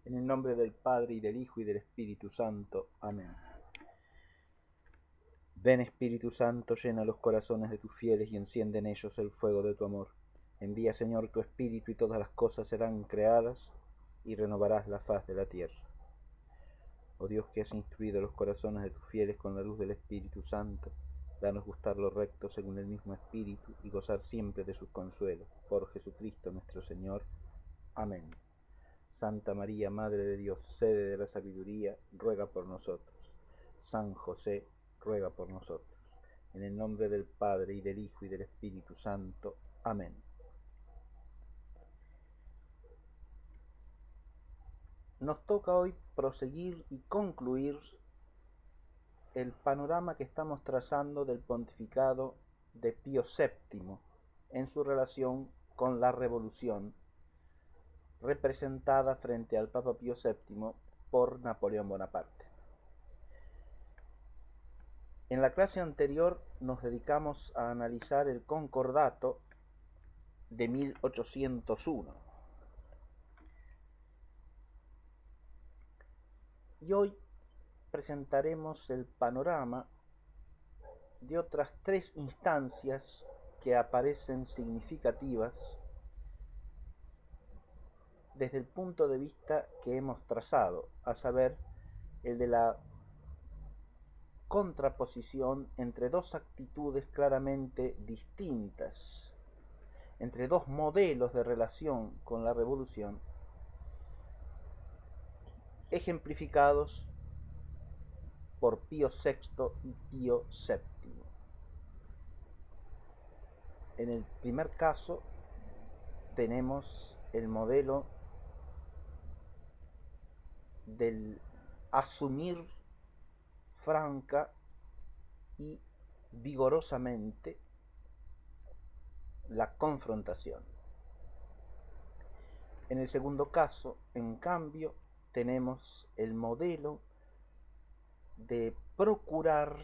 En el nombre del Padre, y del Hijo, y del Espíritu Santo. Amén. Ven, Espíritu Santo, llena los corazones de tus fieles y enciende en ellos el fuego de tu amor. Envía, Señor, tu Espíritu, y todas las cosas serán creadas, y renovarás la faz de la tierra. Oh Dios, que has instruido los corazones de tus fieles con la luz del Espíritu Santo, danos gustar lo recto según el mismo Espíritu, y gozar siempre de sus consuelos. Por Jesucristo nuestro Señor. Amén. Santa María, Madre de Dios, sede de la sabiduría, ruega por nosotros. San José, ruega por nosotros. En el nombre del Padre, y del Hijo, y del Espíritu Santo. Amén. Nos toca hoy proseguir y concluir el panorama que estamos trazando del pontificado de Pío VII en su relación con la revolución representada frente al Papa Pío VII por Napoleón Bonaparte. En la clase anterior nos dedicamos a analizar el concordato de 1801 y hoy presentaremos el panorama de otras tres instancias que aparecen significativas desde el punto de vista que hemos trazado, a saber, el de la contraposición entre dos actitudes claramente distintas, entre dos modelos de relación con la revolución, ejemplificados por Pío VI y Pío VII. En el primer caso tenemos el modelo del asumir franca y vigorosamente la confrontación. En el segundo caso, en cambio, tenemos el modelo de procurar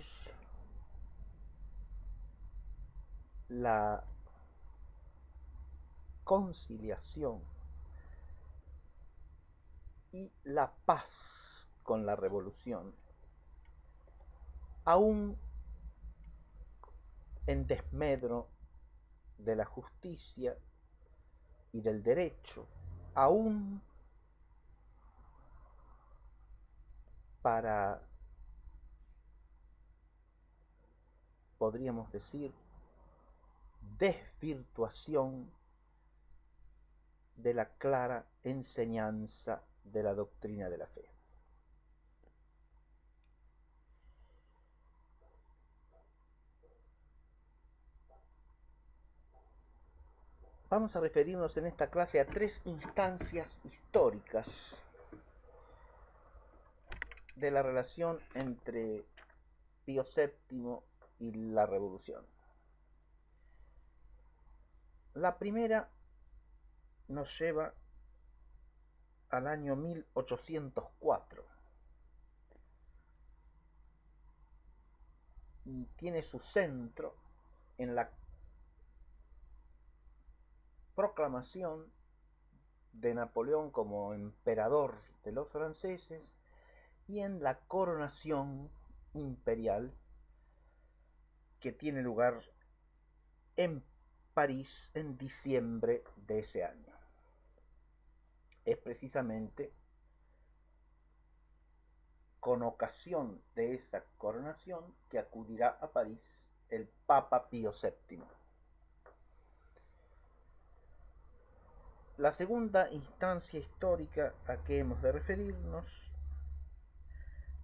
la conciliación y la paz con la revolución, aún en desmedro de la justicia y del derecho, aún para, podríamos decir, desvirtuación de la clara enseñanza de la doctrina de la fe. Vamos a referirnos en esta clase a tres instancias históricas de la relación entre Pío VII y la revolución. La primera nos lleva al año 1804 y tiene su centro en la proclamación de Napoleón como emperador de los franceses y en la coronación imperial que tiene lugar en París en diciembre de ese año. Es precisamente con ocasión de esa coronación que acudirá a París el Papa Pío VII. La segunda instancia histórica a que hemos de referirnos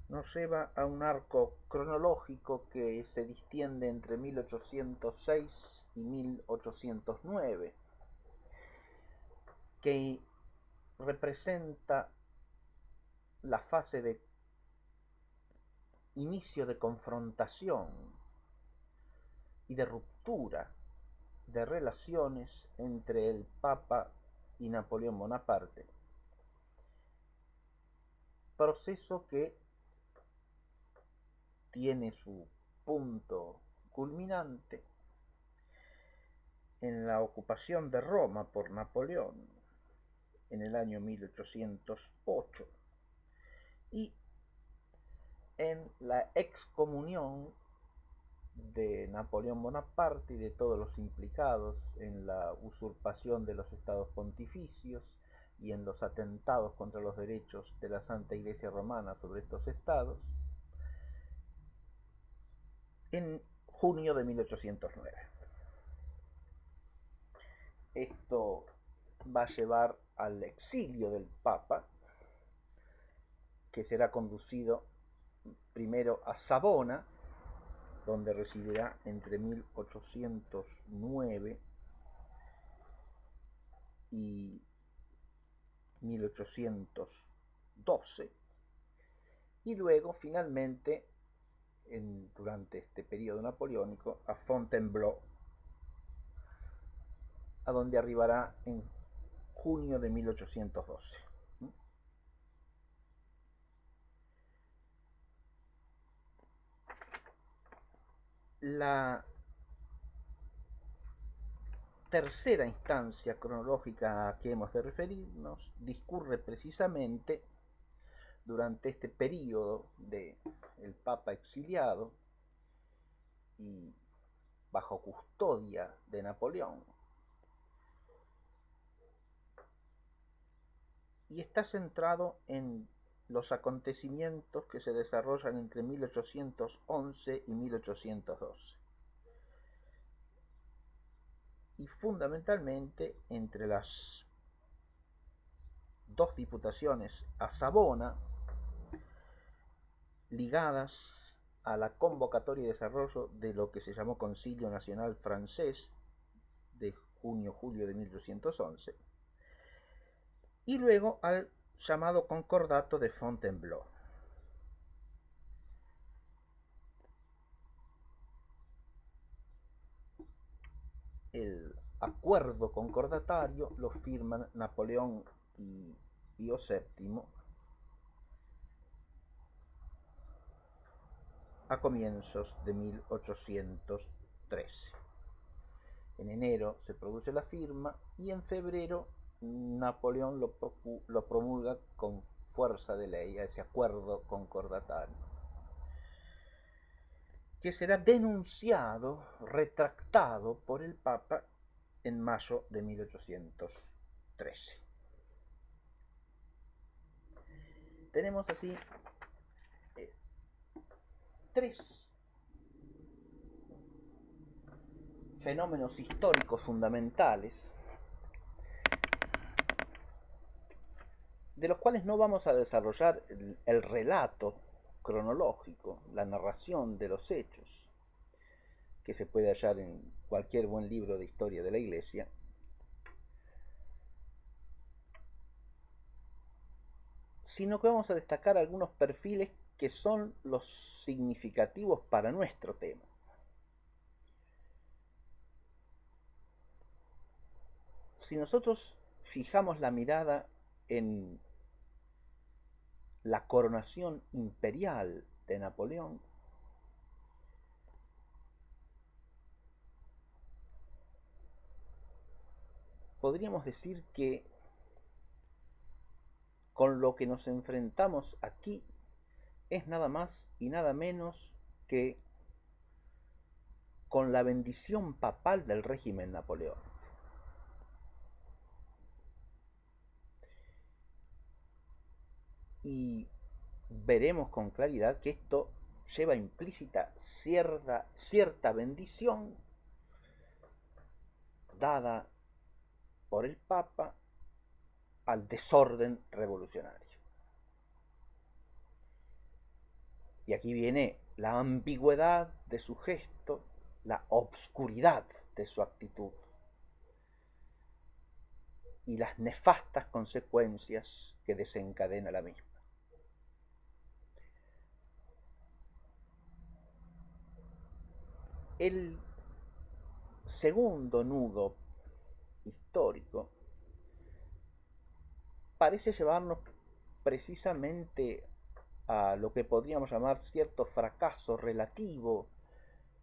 nos lleva a un arco cronológico que se distiende entre 1806 y 1809, que representa la fase de inicio de confrontación y de ruptura de relaciones entre el Papa y Napoleón Bonaparte, proceso que tiene su punto culminante en la ocupación de Roma por Napoleón en el año 1808 y en la excomunión de Napoleón Bonaparte y de todos los implicados en la usurpación de los estados pontificios y en los atentados contra los derechos de la Santa Iglesia Romana sobre estos estados, en junio de 1809. Esto va a llevar al exilio del Papa, que será conducido primero a Savona, donde residirá entre 1809 y 1812, y luego finalmente durante este periodo napoleónico a Fontainebleau, a donde arribará en junio de 1812. La tercera instancia cronológica a que hemos de referirnos discurre precisamente durante este periodo de el Papa exiliado y bajo custodia de Napoleón, y está centrado en los acontecimientos que se desarrollan entre 1811 y 1812, y fundamentalmente entre las dos diputaciones a Savona ligadas a la convocatoria y desarrollo de lo que se llamó Concilio Nacional Francés de junio-julio de 1811, y luego al llamado Concordato de Fontainebleau. El acuerdo concordatario lo firman Napoleón y Pío VII a comienzos de 1813. En enero se produce la firma y en febrero Napoleón lo promulga con fuerza de ley a ese acuerdo concordatario, que será denunciado, retractado por el Papa en mayo de 1813. Tenemos así tres fenómenos históricos fundamentales, de los cuales no vamos a desarrollar el relato cronológico, la narración de los hechos, que se puede hallar en cualquier buen libro de historia de la Iglesia, sino que vamos a destacar algunos perfiles que son los significativos para nuestro tema. Si nosotros fijamos la mirada en la coronación imperial de Napoleón, podríamos decir que con lo que nos enfrentamos aquí es nada más y nada menos que con la bendición papal del régimen napoleónico. Y veremos con claridad que esto lleva implícita cierta bendición dada por el Papa al desorden revolucionario. Y aquí viene la ambigüedad de su gesto, la obscuridad de su actitud y las nefastas consecuencias que desencadena la misma. El segundo nudo histórico parece llevarnos precisamente a lo que podríamos llamar cierto fracaso relativo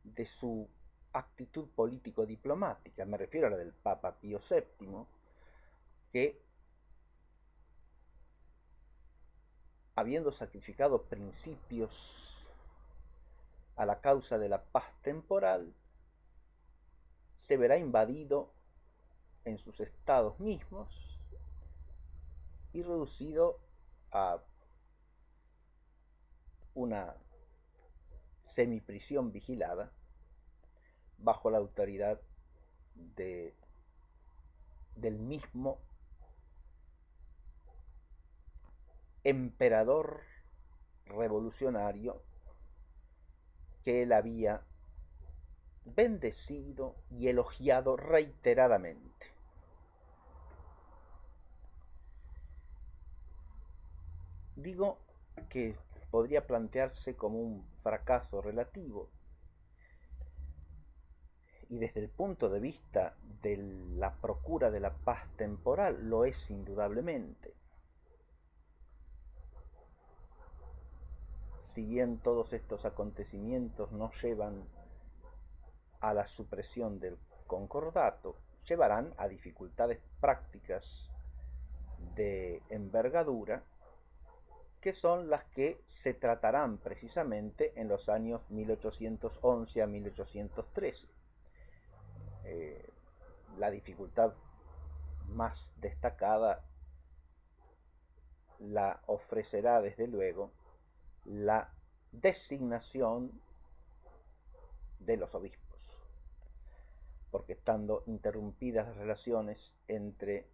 de su actitud político-diplomática. Me refiero a la del Papa Pío VII, que habiendo sacrificado principios a la causa de la paz temporal, se verá invadido en sus estados mismos y reducido a una semiprisión vigilada bajo la autoridad del mismo emperador revolucionario que él había bendecido y elogiado reiteradamente. Digo que podría plantearse como un fracaso relativo, y desde el punto de vista de la procura de la paz temporal lo es indudablemente. Si bien todos estos acontecimientos no llevan a la supresión del concordato, llevarán a dificultades prácticas de envergadura, que son las que se tratarán precisamente en los años 1811 a 1813. La dificultad más destacada la ofrecerá desde luego la designación de los obispos, porque estando interrumpidas las relaciones entre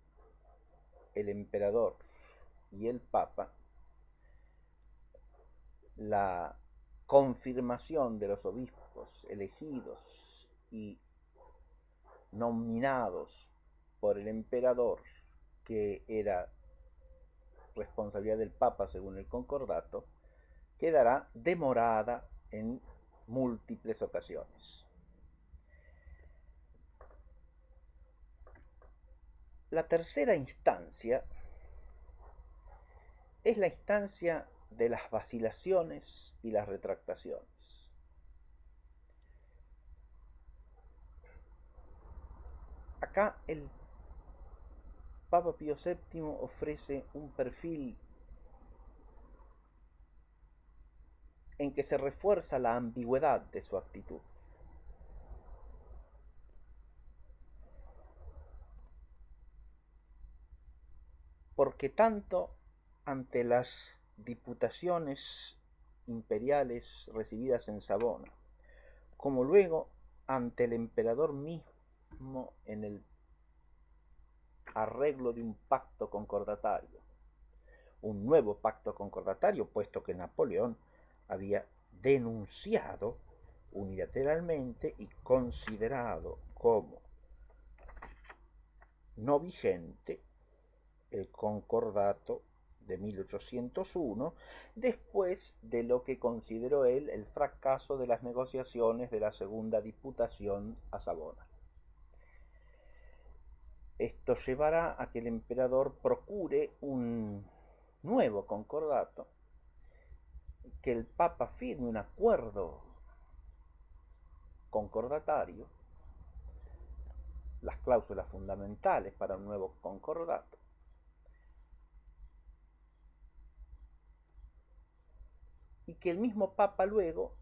el emperador y el papa, la confirmación de los obispos elegidos y nominados por el emperador, que era responsabilidad del papa según el concordato, quedará demorada en múltiples ocasiones. La tercera instancia es la instancia de las vacilaciones y las retractaciones. Acá el Papa Pío VII ofrece un perfil en que se refuerza la ambigüedad de su actitud. Porque tanto ante las diputaciones imperiales recibidas en Savona, como luego ante el emperador mismo en el arreglo de un pacto concordatario, un nuevo pacto concordatario, puesto que Napoleón había denunciado unilateralmente y considerado como no vigente el concordato de 1801, después de lo que consideró él el fracaso de las negociaciones de la segunda diputación a Savona. Esto llevará a que el emperador procure un nuevo concordato, que el Papa firme un acuerdo concordatario, las cláusulas fundamentales para un nuevo concordato, y que el mismo Papa luego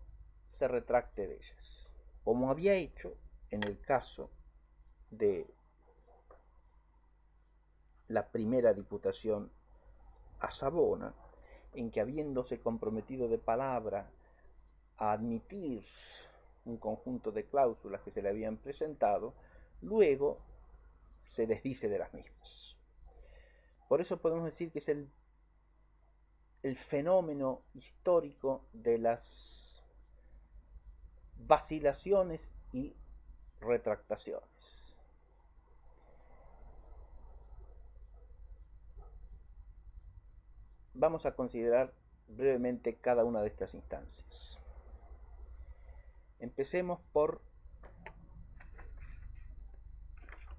se retracte de ellas, como había hecho en el caso de la primera diputación a Savona, en que habiéndose comprometido de palabra a admitir un conjunto de cláusulas que se le habían presentado, luego se desdice de las mismas. Por eso podemos decir que es el fenómeno histórico de las vacilaciones y retractaciones. Vamos a considerar brevemente cada una de estas instancias. Empecemos por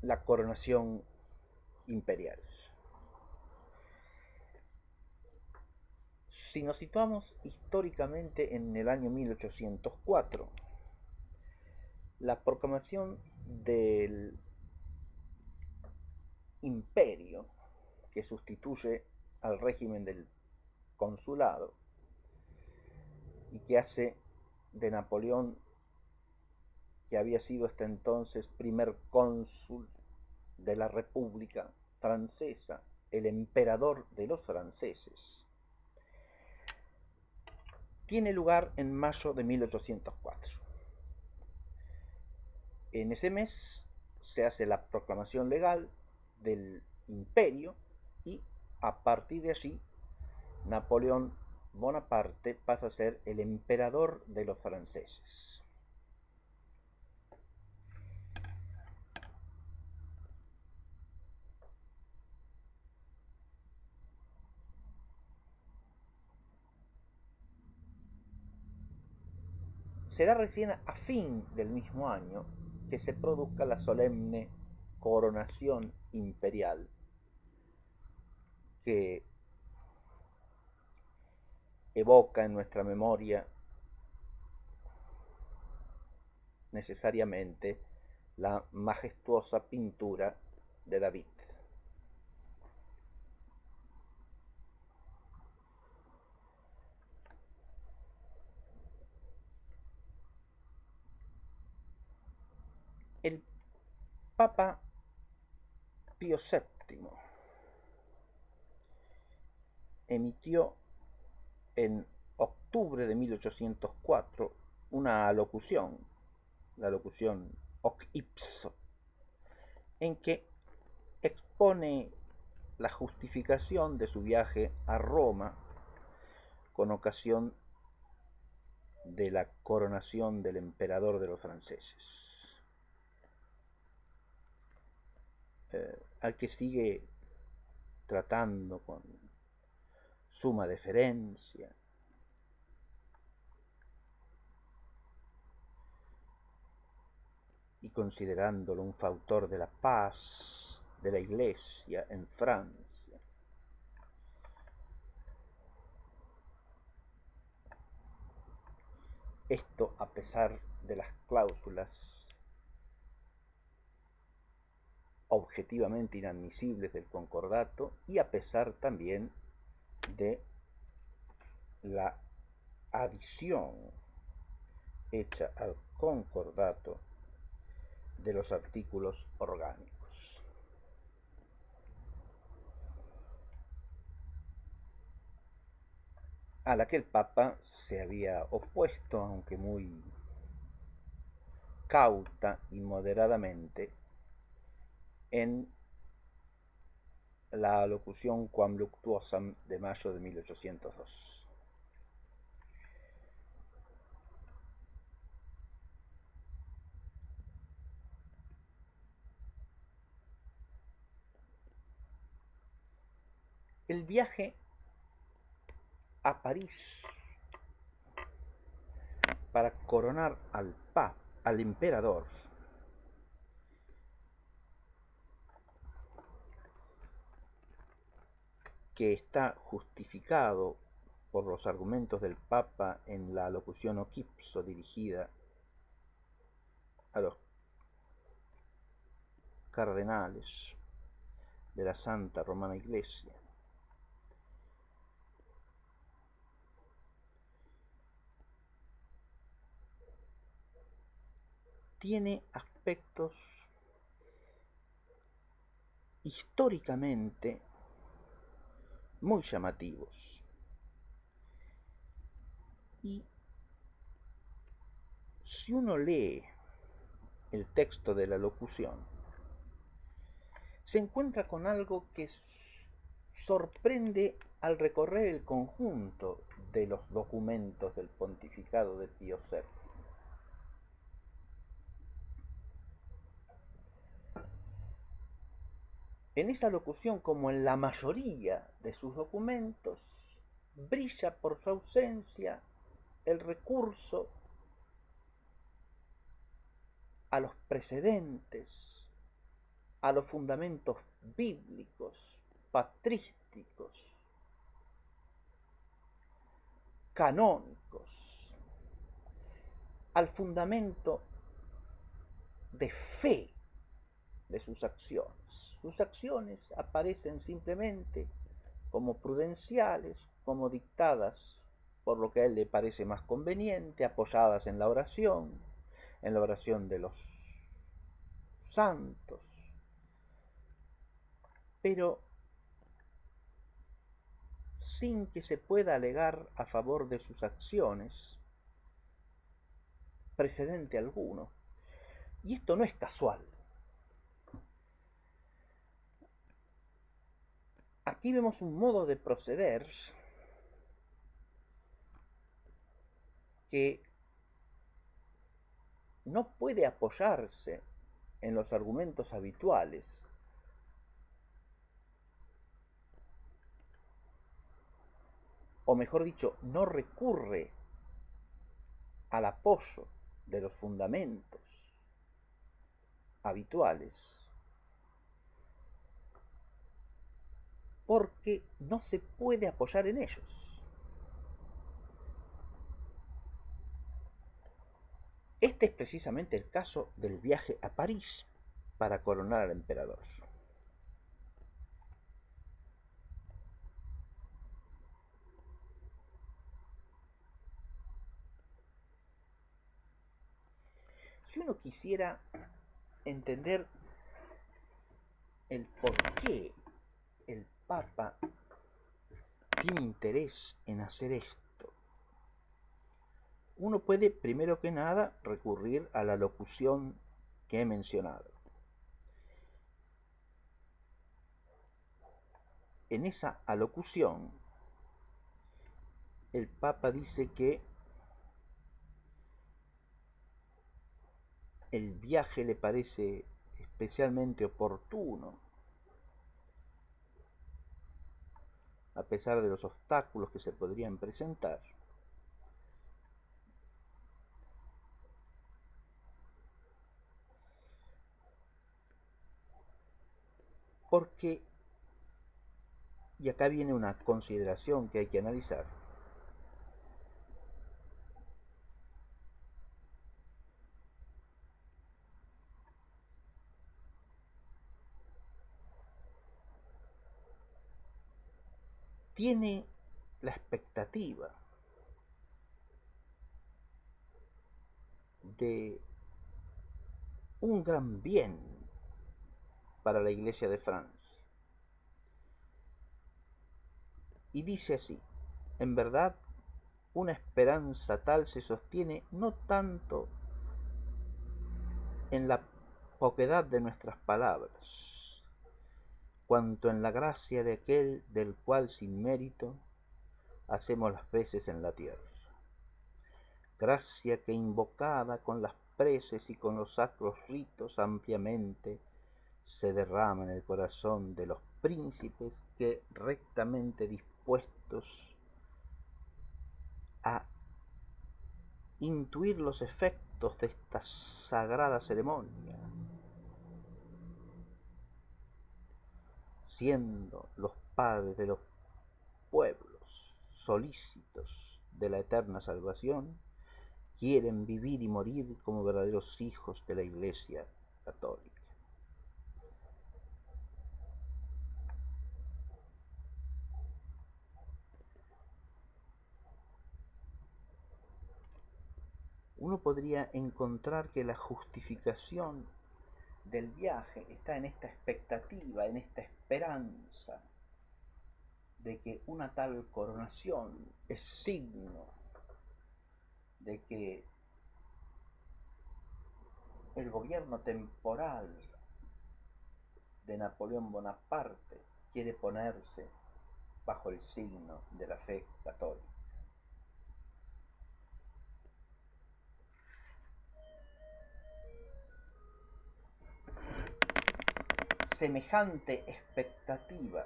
la coronación imperial. Si nos situamos históricamente en el año 1804, la proclamación del imperio, que sustituye al régimen del consulado y que hace de Napoleón, que había sido hasta entonces primer cónsul de la República Francesa, el emperador de los franceses, tiene lugar en mayo de 1804. En ese mes se hace la proclamación legal del imperio y a partir de allí Napoleón Bonaparte pasa a ser el emperador de los franceses. Será recién a fin del mismo año que se produzca la solemne coronación imperial que evoca en nuestra memoria necesariamente la majestuosa pintura de David. El Papa Pío VII emitió en octubre de 1804 una alocución, la alocución Hoc Ipso, en que expone la justificación de su viaje a Roma con ocasión de la coronación del emperador de los franceses, al que sigue tratando con suma deferencia y considerándolo un fautor de la paz de la Iglesia en Francia. Esto a pesar de las cláusulas objetivamente inadmisibles del concordato y a pesar también de la adición hecha al concordato de los artículos orgánicos. A la que el Papa se había opuesto, aunque muy cauta y moderadamente, en la alocución Quam Luctuosam de mayo de 1802. El viaje a París para coronar al emperador, que está justificado por los argumentos del Papa en la alocución Hoc Ipso dirigida a los cardenales de la Santa Romana Iglesia, tiene aspectos históricamente muy llamativos y si uno lee el texto de la locución se encuentra con algo que sorprende al recorrer el conjunto de los documentos del pontificado de Pío VII. En esa locución, como en la mayoría de sus documentos, brilla por su ausencia el recurso a los precedentes, a los fundamentos bíblicos, patrísticos, canónicos, al fundamento de fe de sus acciones. Sus acciones aparecen simplemente como prudenciales, como dictadas por lo que a él le parece más conveniente, apoyadas en la oración de los santos, pero sin que se pueda alegar a favor de sus acciones precedente alguno. Y esto no es casual. Aquí vemos un modo de proceder que no puede apoyarse en los argumentos habituales, o mejor dicho, no recurre al apoyo de los fundamentos habituales, porque no se puede apoyar en ellos. Este es precisamente el caso del viaje a París para coronar al emperador. Si uno quisiera entender el por qué el Papa tiene interés en hacer esto, uno puede primero que nada recurrir a la locución que he mencionado. En esa alocución, el Papa dice que el viaje le parece especialmente oportuno, a pesar de los obstáculos que se podrían presentar, porque, y acá viene una consideración que hay que analizar, tiene la expectativa de un gran bien para la Iglesia de Francia. Y dice así: en verdad, una esperanza tal se sostiene no tanto en la poquedad de nuestras palabras, cuanto en la gracia de aquel del cual sin mérito hacemos las veces en la tierra. Gracia que invocada con las preces y con los sacros ritos ampliamente se derrama en el corazón de los príncipes que rectamente dispuestos a intuir los efectos de esta sagrada ceremonia, siendo los padres de los pueblos solícitos de la eterna salvación, quieren vivir y morir como verdaderos hijos de la Iglesia católica. Uno podría encontrar que la justificación del viaje está en esta expectativa, en esta esperanza de que una tal coronación es signo de que el gobierno temporal de Napoleón Bonaparte quiere ponerse bajo el signo de la fe católica. Semejante expectativa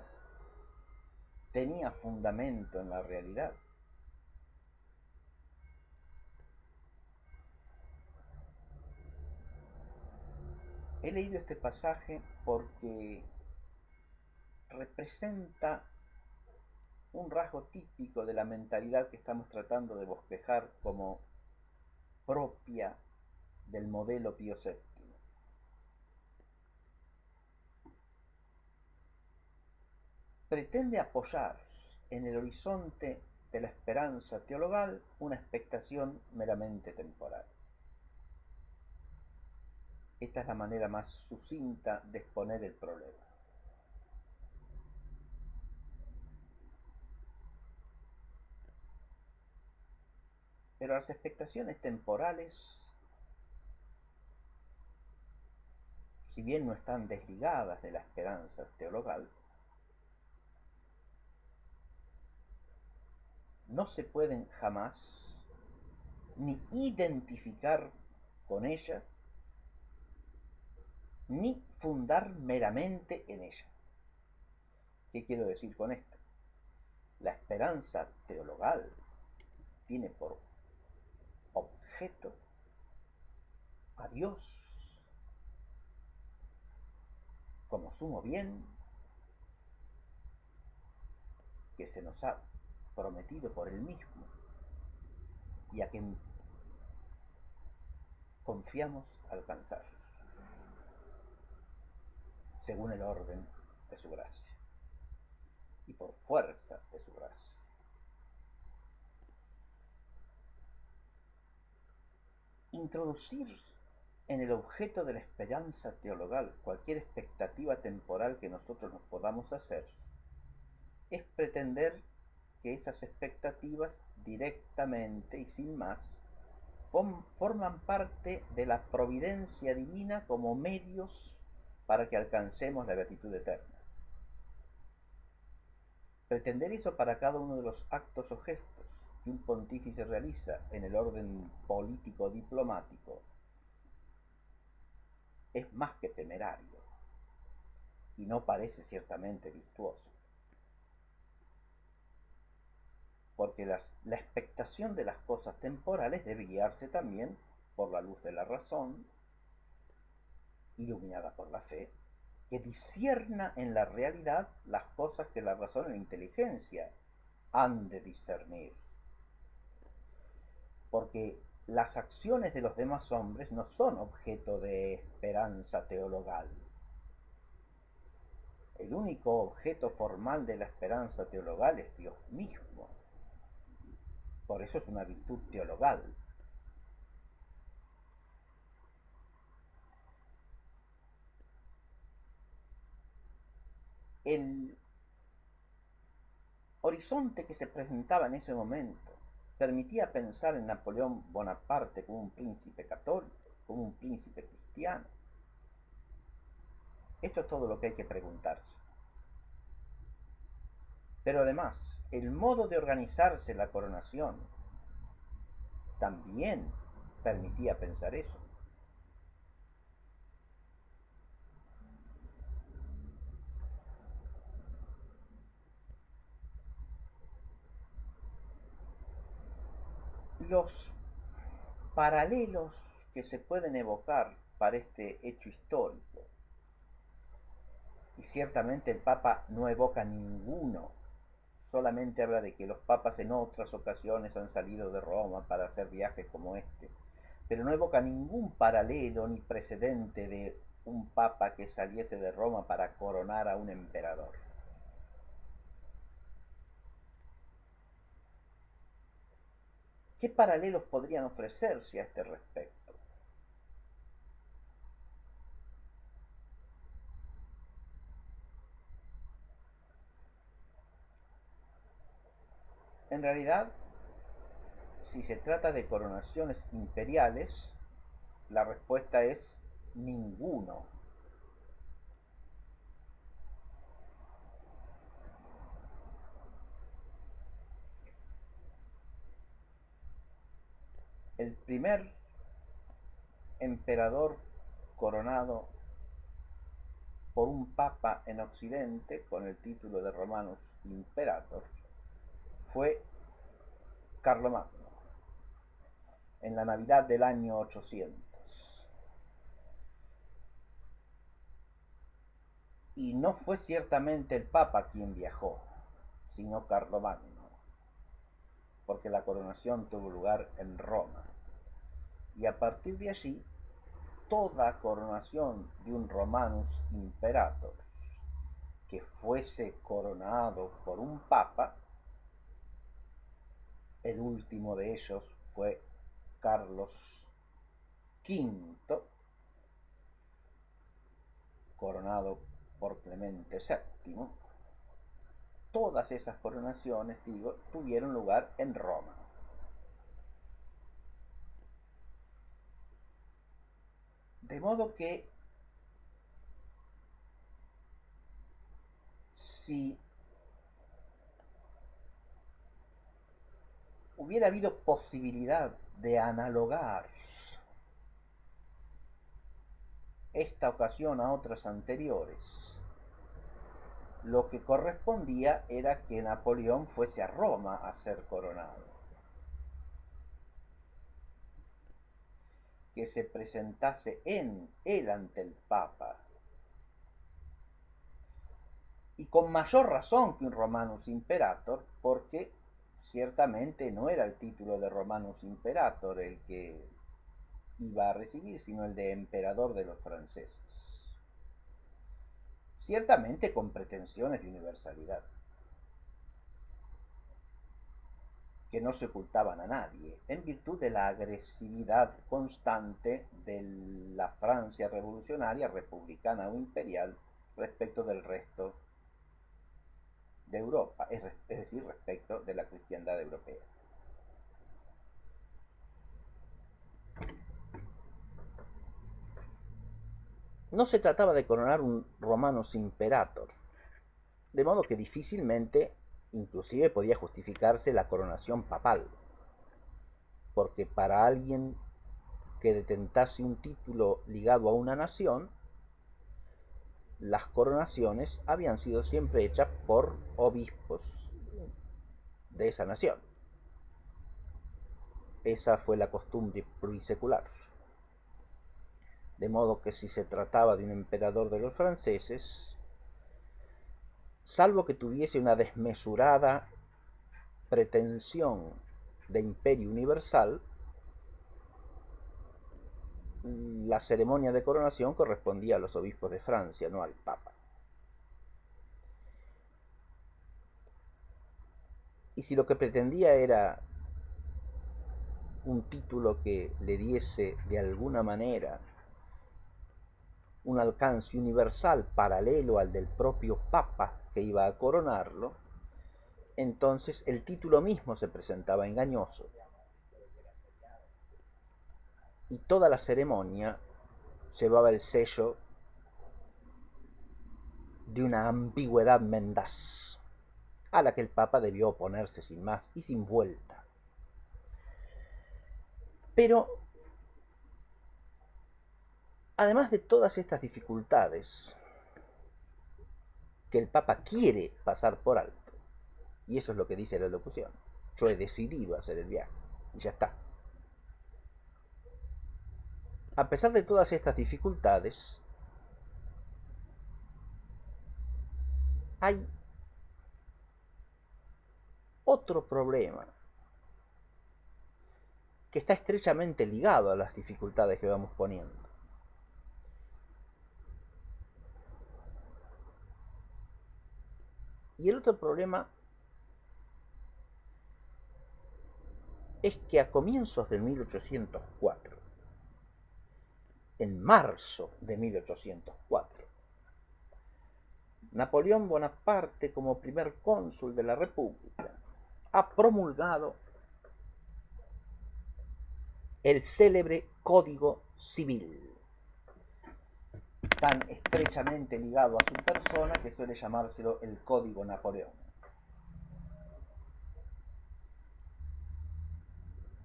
tenía fundamento en la realidad. He leído este pasaje porque representa un rasgo típico de la mentalidad que estamos tratando de bosquejar como propia del modelo Pío VII. pretende apoyar en el horizonte de la esperanza teologal una expectación meramente temporal. Esta es la manera más sucinta de exponer el problema. Pero las expectaciones temporales, si bien no están desligadas de la esperanza teologal, no se pueden jamás ni identificar con ella, ni fundar meramente en ella. ¿Qué quiero decir con esto? La esperanza teologal tiene por objeto a Dios como sumo bien que se nos ha prometido por Él mismo y a quien confiamos alcanzar, según el orden de su gracia y por fuerza de su gracia. Introducir en el objeto de la esperanza teologal cualquier expectativa temporal que nosotros nos podamos hacer es pretender que esas expectativas directamente y sin más forman parte de la providencia divina como medios para que alcancemos la beatitud eterna. Pretender eso para cada uno de los actos o gestos que un pontífice realiza en el orden político-diplomático es más que temerario y no parece ciertamente virtuoso. Porque la expectación de las cosas temporales debe guiarse también por la luz de la razón, iluminada por la fe, que discierna en la realidad las cosas que la razón y la inteligencia han de discernir. Porque las acciones de los demás hombres no son objeto de esperanza teologal. El único objeto formal de la esperanza teologal es Dios mismo. Por eso es una virtud teologal. El horizonte que se presentaba en ese momento permitía pensar en Napoleón Bonaparte como un príncipe católico, como un príncipe cristiano. Esto es todo lo que hay que preguntarse. Pero además, el modo de organizarse la coronación también permitía pensar eso. Los paralelos que se pueden evocar para este hecho histórico, y ciertamente el Papa no evoca ninguno, solamente habla de que los papas en otras ocasiones han salido de Roma para hacer viajes como este, pero no evoca ningún paralelo ni precedente de un papa que saliese de Roma para coronar a un emperador. ¿Qué paralelos podrían ofrecerse a este respecto? En realidad, si se trata de coronaciones imperiales, la respuesta es ninguno. El primer emperador coronado por un papa en Occidente con el título de Romanus Imperator fue Carlomagno, en la Navidad del año 800. Y no fue ciertamente el Papa quien viajó, sino Carlomagno, porque la coronación tuvo lugar en Roma. Y a partir de allí, toda coronación de un Romanus Imperator que fuese coronado por un papa. El último de ellos fue Carlos V, coronado por Clemente VII. Todas esas coronaciones, digo, tuvieron lugar en Roma. De modo que si hubiera habido posibilidad de analogar esta ocasión a otras anteriores, lo que correspondía era que Napoleón fuese a Roma a ser coronado, que se presentase él ante el Papa, y con mayor razón que un Romanus Imperator, porque ciertamente no era el título de Romanus Imperator el que iba a recibir, sino el de emperador de los franceses, ciertamente con pretensiones de universalidad, que no se ocultaban a nadie, en virtud de la agresividad constante de la Francia revolucionaria, republicana o imperial respecto del resto de Europa, es decir, respecto de la cristiandad europea. No se trataba de coronar un Romanus Imperator, de modo que difícilmente inclusive podía justificarse la coronación papal, porque para alguien que detentase un título ligado a una nación, las coronaciones habían sido siempre hechas por obispos de esa nación. Esa fue la costumbre plurisecular. De modo que si se trataba de un emperador de los franceses, salvo que tuviese una desmesurada pretensión de imperio universal, la ceremonia de coronación correspondía a los obispos de Francia, no al Papa. Y si lo que pretendía era un título que le diese de alguna manera un alcance universal paralelo al del propio Papa que iba a coronarlo, entonces el título mismo se presentaba engañoso y toda la ceremonia llevaba el sello de una ambigüedad mendaz, a la que el Papa debió oponerse sin más y sin vuelta. Pero, además de todas estas dificultades que el Papa quiere pasar por alto, y eso es lo que dice la locución, yo he decidido hacer el viaje, y ya está. A pesar de todas estas dificultades, hay otro problema que está estrechamente ligado a las dificultades que vamos poniendo. Y el otro problema es que a comienzos de 1804, en marzo de 1804, Napoleón Bonaparte, como primer cónsul de la República, ha promulgado el célebre Código Civil, tan estrechamente ligado a su persona que suele llamárselo el Código Napoleón.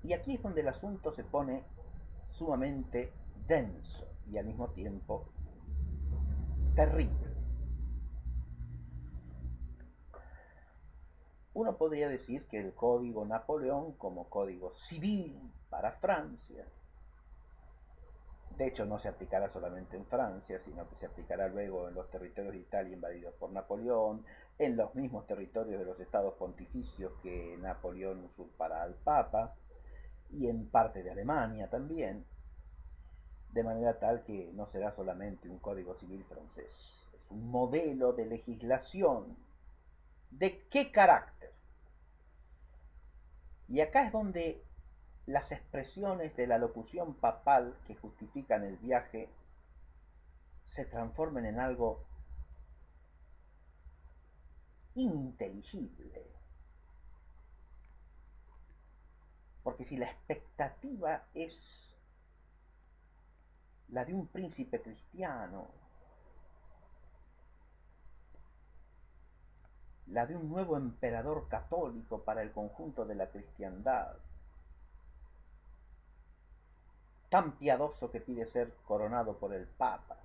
Y aquí es donde el asunto se pone sumamente denso y al mismo tiempo terrible. Uno podría decir que el Código Napoleón, como código civil para Francia, de hecho no se aplicará solamente en Francia, sino que se aplicará luego en los territorios de Italia invadidos por Napoleón, en los mismos territorios de los estados pontificios que Napoleón usurpará al Papa, y en parte de Alemania también, de manera tal que no será solamente un código civil francés, es un modelo de legislación. ¿De qué carácter? Y acá es donde las expresiones de la locución papal que justifican el viaje se transforman en algo ininteligible. Porque si la expectativa es la de un príncipe cristiano, la de un nuevo emperador católico para el conjunto de la cristiandad, tan piadoso que pide ser coronado por el Papa.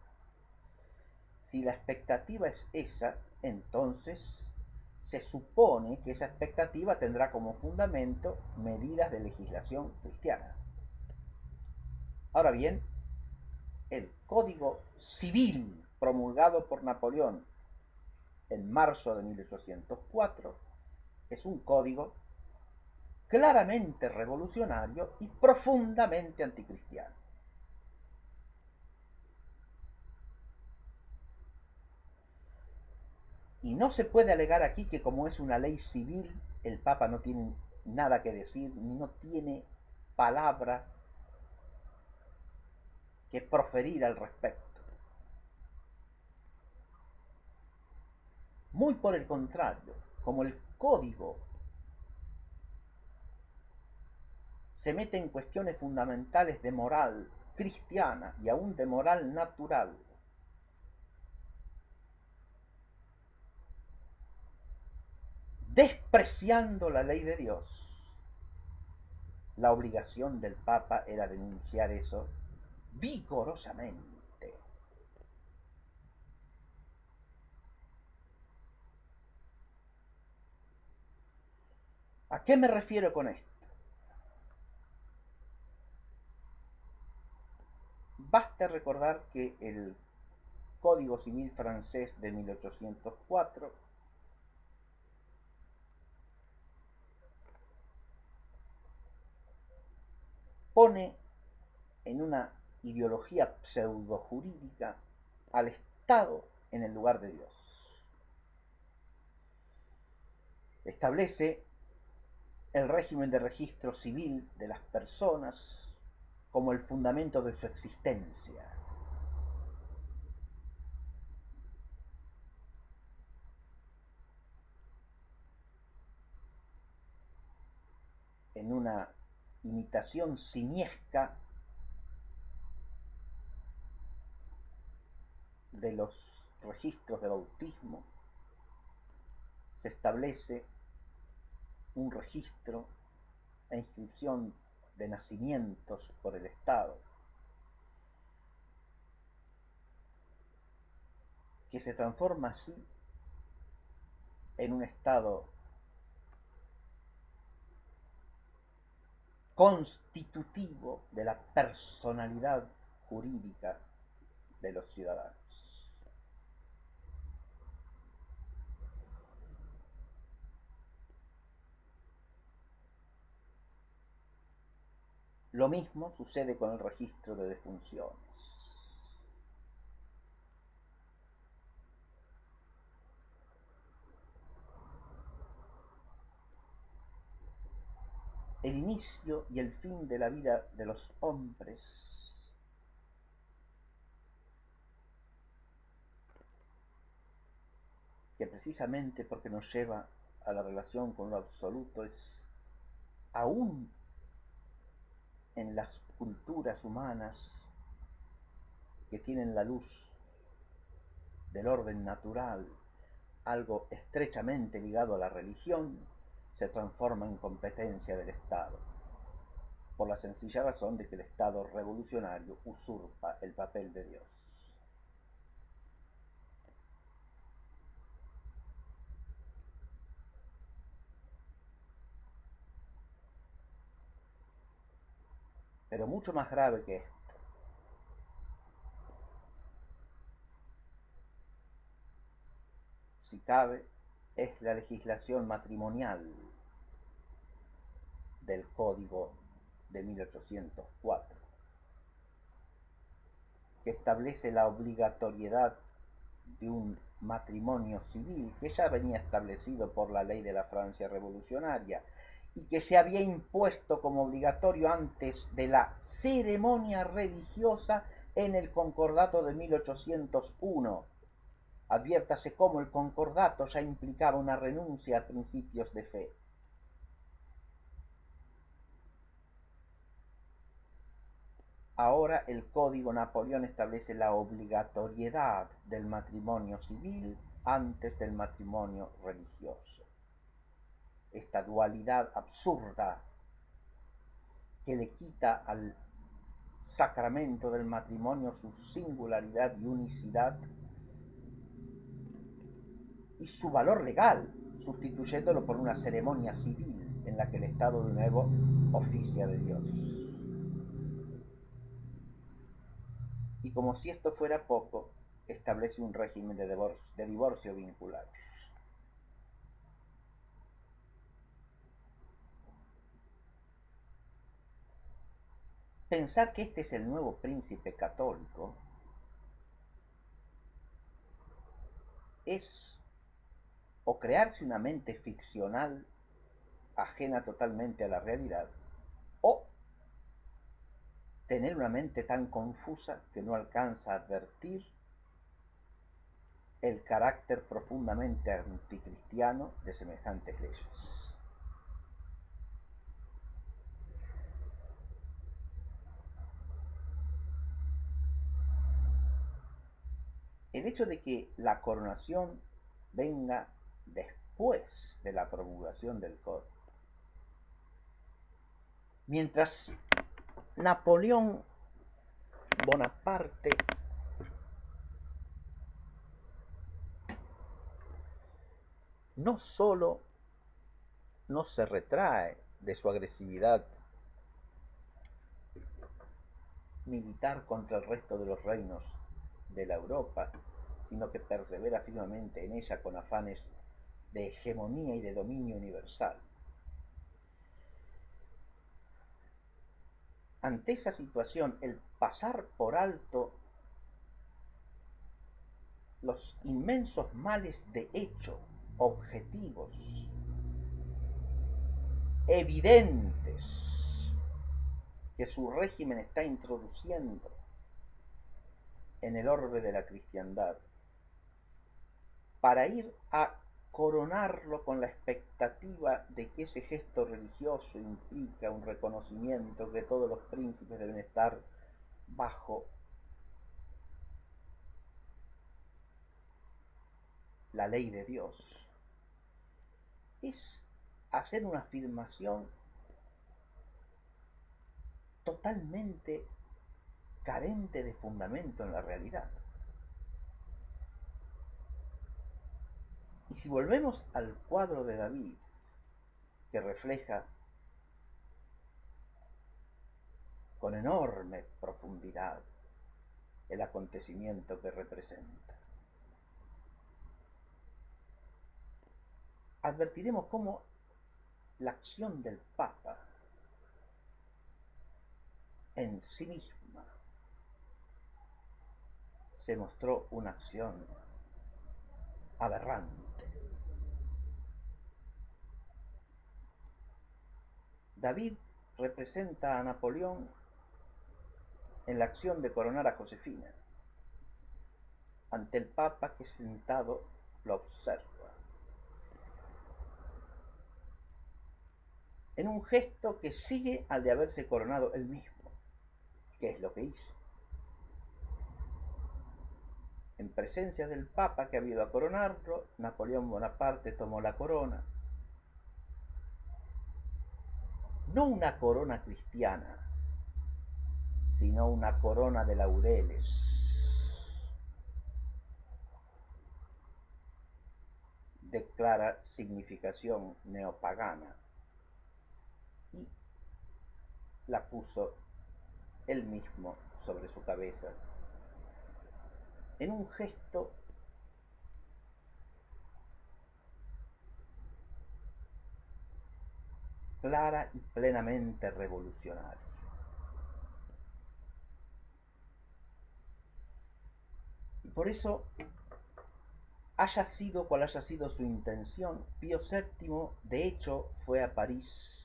Si la expectativa es esa, entonces se supone que esa expectativa tendrá como fundamento medidas de legislación cristiana. Ahora bien, el Código Civil promulgado por Napoleón en marzo de 1804 es un código claramente revolucionario y profundamente anticristiano. Y no se puede alegar aquí que como es una ley civil, el Papa no tiene nada que decir, no tiene palabra que proferir al respecto. Muy por el contrario, como el código se mete en cuestiones fundamentales de moral cristiana y aún de moral natural, despreciando la ley de Dios, la obligación del Papa era denunciar eso vigorosamente. ¿A qué me refiero con esto? Basta recordar que el Código Civil francés de 1804 pone en una ideología pseudojurídica al Estado en el lugar de Dios. Establece el régimen de registro civil de las personas como el fundamento de su existencia. En una imitación simiesca de los registros de bautismo, se establece un registro e inscripción de nacimientos por el Estado, que se transforma así en un Estado constitutivo de la personalidad jurídica de los ciudadanos. Lo mismo sucede con el registro de defunciones. El inicio y el fin de la vida de los hombres que precisamente porque nos lleva a la relación con lo absoluto es aún en las culturas humanas que tienen la luz del orden natural, algo estrechamente ligado a la religión, se transforma en competencia del Estado, por la sencilla razón de que el Estado revolucionario usurpa el papel de Dios. Pero mucho más grave que esto, si cabe, es la legislación matrimonial del Código de 1804, que establece la obligatoriedad de un matrimonio civil que ya venía establecido por la ley de la Francia revolucionaria y que se había impuesto como obligatorio antes de la ceremonia religiosa en el Concordato de 1801. Adviértase cómo el concordato ya implicaba una renuncia a principios de fe. Ahora el Código Napoleón establece la obligatoriedad del matrimonio civil antes del matrimonio religioso. Esta dualidad absurda que le quita al sacramento del matrimonio su singularidad y unicidad y su valor legal, sustituyéndolo por una ceremonia civil en la que el Estado de nuevo oficia de Dios. Y como si esto fuera poco, establece un régimen de divorcio vincular. Pensar que este es el nuevo príncipe católico es o crearse una mente ficcional ajena totalmente a la realidad, o tener una mente tan confusa que no alcanza a advertir el carácter profundamente anticristiano de semejantes leyes. El hecho de que la coronación venga después de la promulgación del código, mientras Napoleón Bonaparte no solo no se retrae de su agresividad militar contra el resto de los reinos de la Europa, sino que persevera firmemente en ella con afanes de hegemonía y de dominio universal. Ante esa situación, el pasar por alto los inmensos males de hecho, objetivos, evidentes, que su régimen está introduciendo en el orbe de la cristiandad, para ir a coronarlo con la expectativa de que ese gesto religioso implica un reconocimiento que todos los príncipes deben estar bajo la ley de Dios, es hacer una afirmación totalmente carente de fundamento en la realidad. Y si volvemos al cuadro de David, que refleja con enorme profundidad el acontecimiento que representa, advertiremos cómo la acción del Papa en sí misma se mostró una acción aberrante. David representa a Napoleón en la acción de coronar a Josefina, ante el Papa que sentado lo observa, en un gesto que sigue al de haberse coronado él mismo, que es lo que hizo. En presencia del Papa que ha ido a coronarlo, Napoleón Bonaparte tomó la corona, no una corona cristiana, sino una corona de laureles, de clara significación neopagana, y la puso él mismo sobre su cabeza, en un gesto clara y plenamente revolucionario. Y por eso Haya sido cual haya sido su intención, Pío VII de hecho fue a París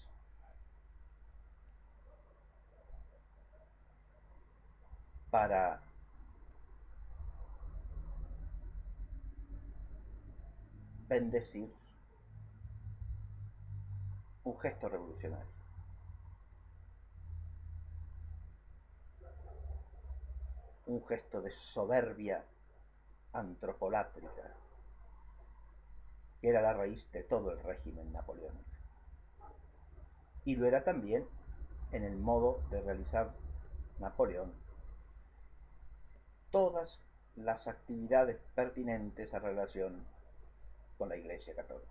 para bendecir un gesto revolucionario, un gesto de soberbia antropolátrica, que era la raíz de todo el régimen napoleónico. Y lo era también en el modo de realizar Napoleón todas las actividades pertinentes a relación con la Iglesia Católica.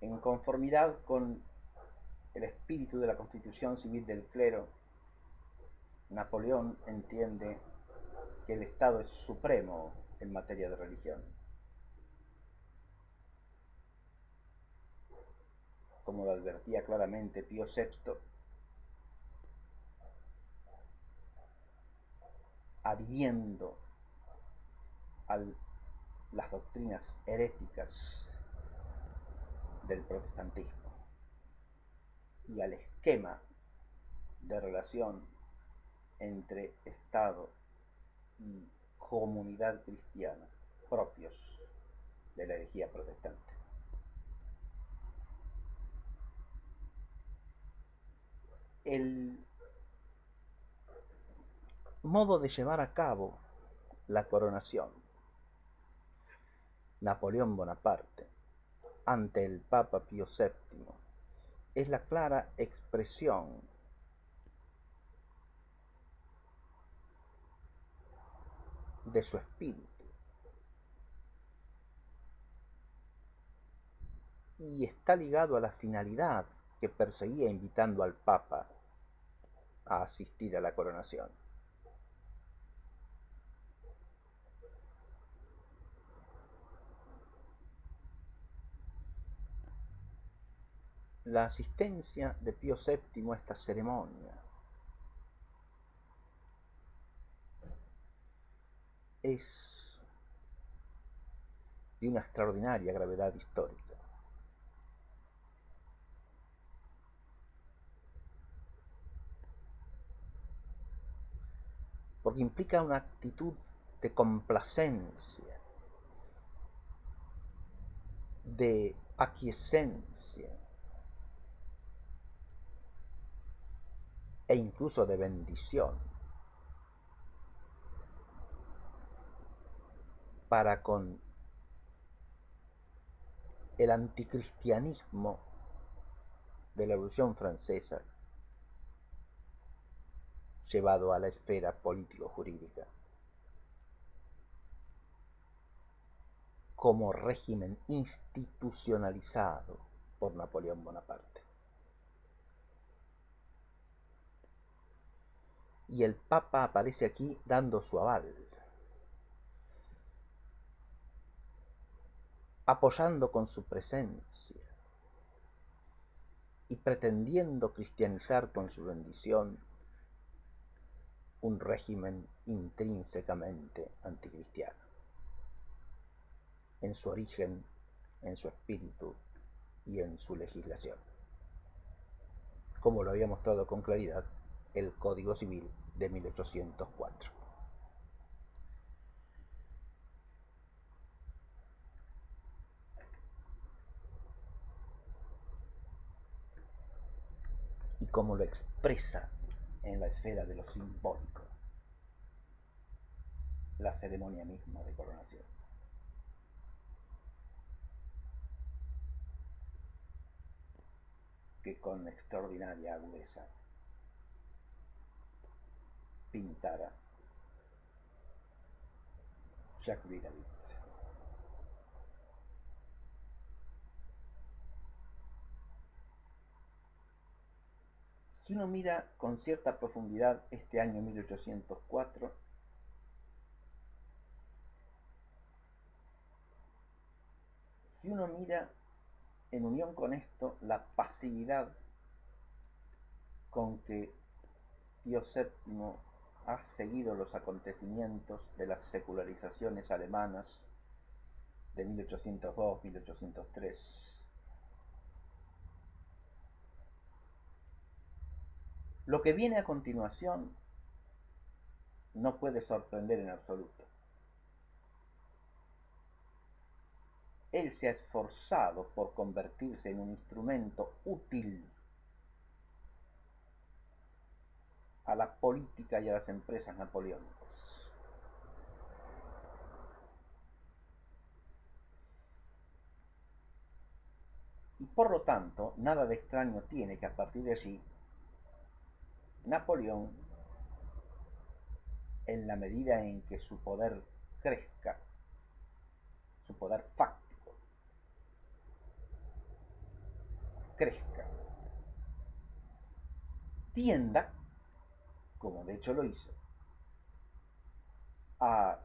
En conformidad con el espíritu de la Constitución Civil del Clero, Napoleón entiende que el Estado es supremo en materia de religión. Como lo advertía claramente Pío VI, adhiriendo a las doctrinas heréticas del protestantismo y al esquema de relación entre Estado y comunidad cristiana propios de la herejía protestante. El modo de llevar a cabo la coronación Napoleón Bonaparte ante el Papa Pío VII es la clara expresión de su espíritu y está ligado a la finalidad que perseguía invitando al Papa a asistir a la coronación. La asistencia de Pío VII a esta ceremonia es de una extraordinaria gravedad histórica. Porque implica una actitud de complacencia, de aquiescencia e incluso de bendición para con el anticristianismo de la Revolución Francesa llevado a la esfera político-jurídica como régimen institucionalizado por Napoleón Bonaparte. Y el Papa aparece aquí dando su aval, apoyando con su presencia y pretendiendo cristianizar con su bendición un régimen intrínsecamente anticristiano, en su origen, en su espíritu y en su legislación, como lo había mostrado con claridad el Código Civil de 1804. Y como lo expresa en la esfera de lo simbólico, la ceremonia misma de coronación. Que con extraordinaria agudeza pintara Jacques Vidalith. Si uno mira con cierta profundidad este año 1804, uno mira en unión con esto la pasividad con que Pío VII ha seguido los acontecimientos de las secularizaciones alemanas de 1802-1803, lo que viene a continuación no puede sorprender en absoluto. Él se ha esforzado por convertirse en un instrumento útil a la política y a las empresas napoleónicas. Y por lo tanto, nada de extraño tiene que a partir de allí, Napoleón, en la medida en que su poder crezca, su poder fáctico crezca, tienda, como de hecho lo hizo, a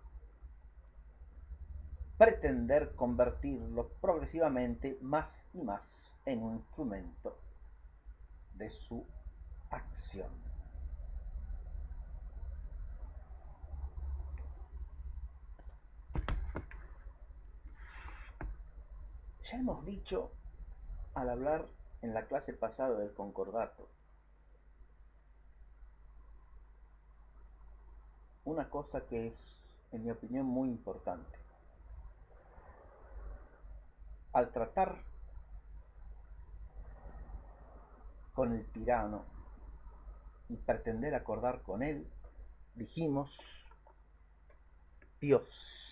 pretender convertirlo progresivamente más y más en un instrumento de su acción. Ya hemos dicho al hablar en la clase pasada del concordato una cosa que es, en mi opinión, muy importante. Al tratar con el tirano y pretender acordar con él, dijimos, Pío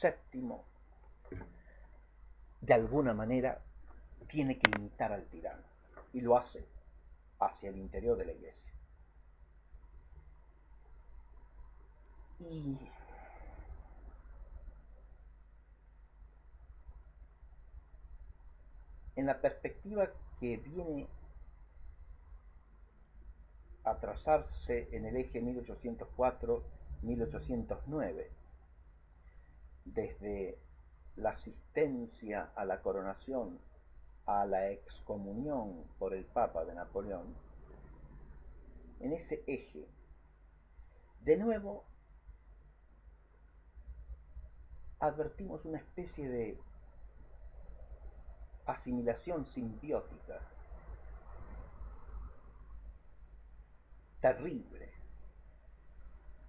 VII de alguna manera tiene que imitar al tirano, y lo hace hacia el interior de la iglesia. Y en la perspectiva que viene a trazarse en el eje 1804-1809, desde la asistencia a la coronación a la excomunión por el Papa de Napoleón, en ese eje, de nuevo advertimos una especie de asimilación simbiótica terrible,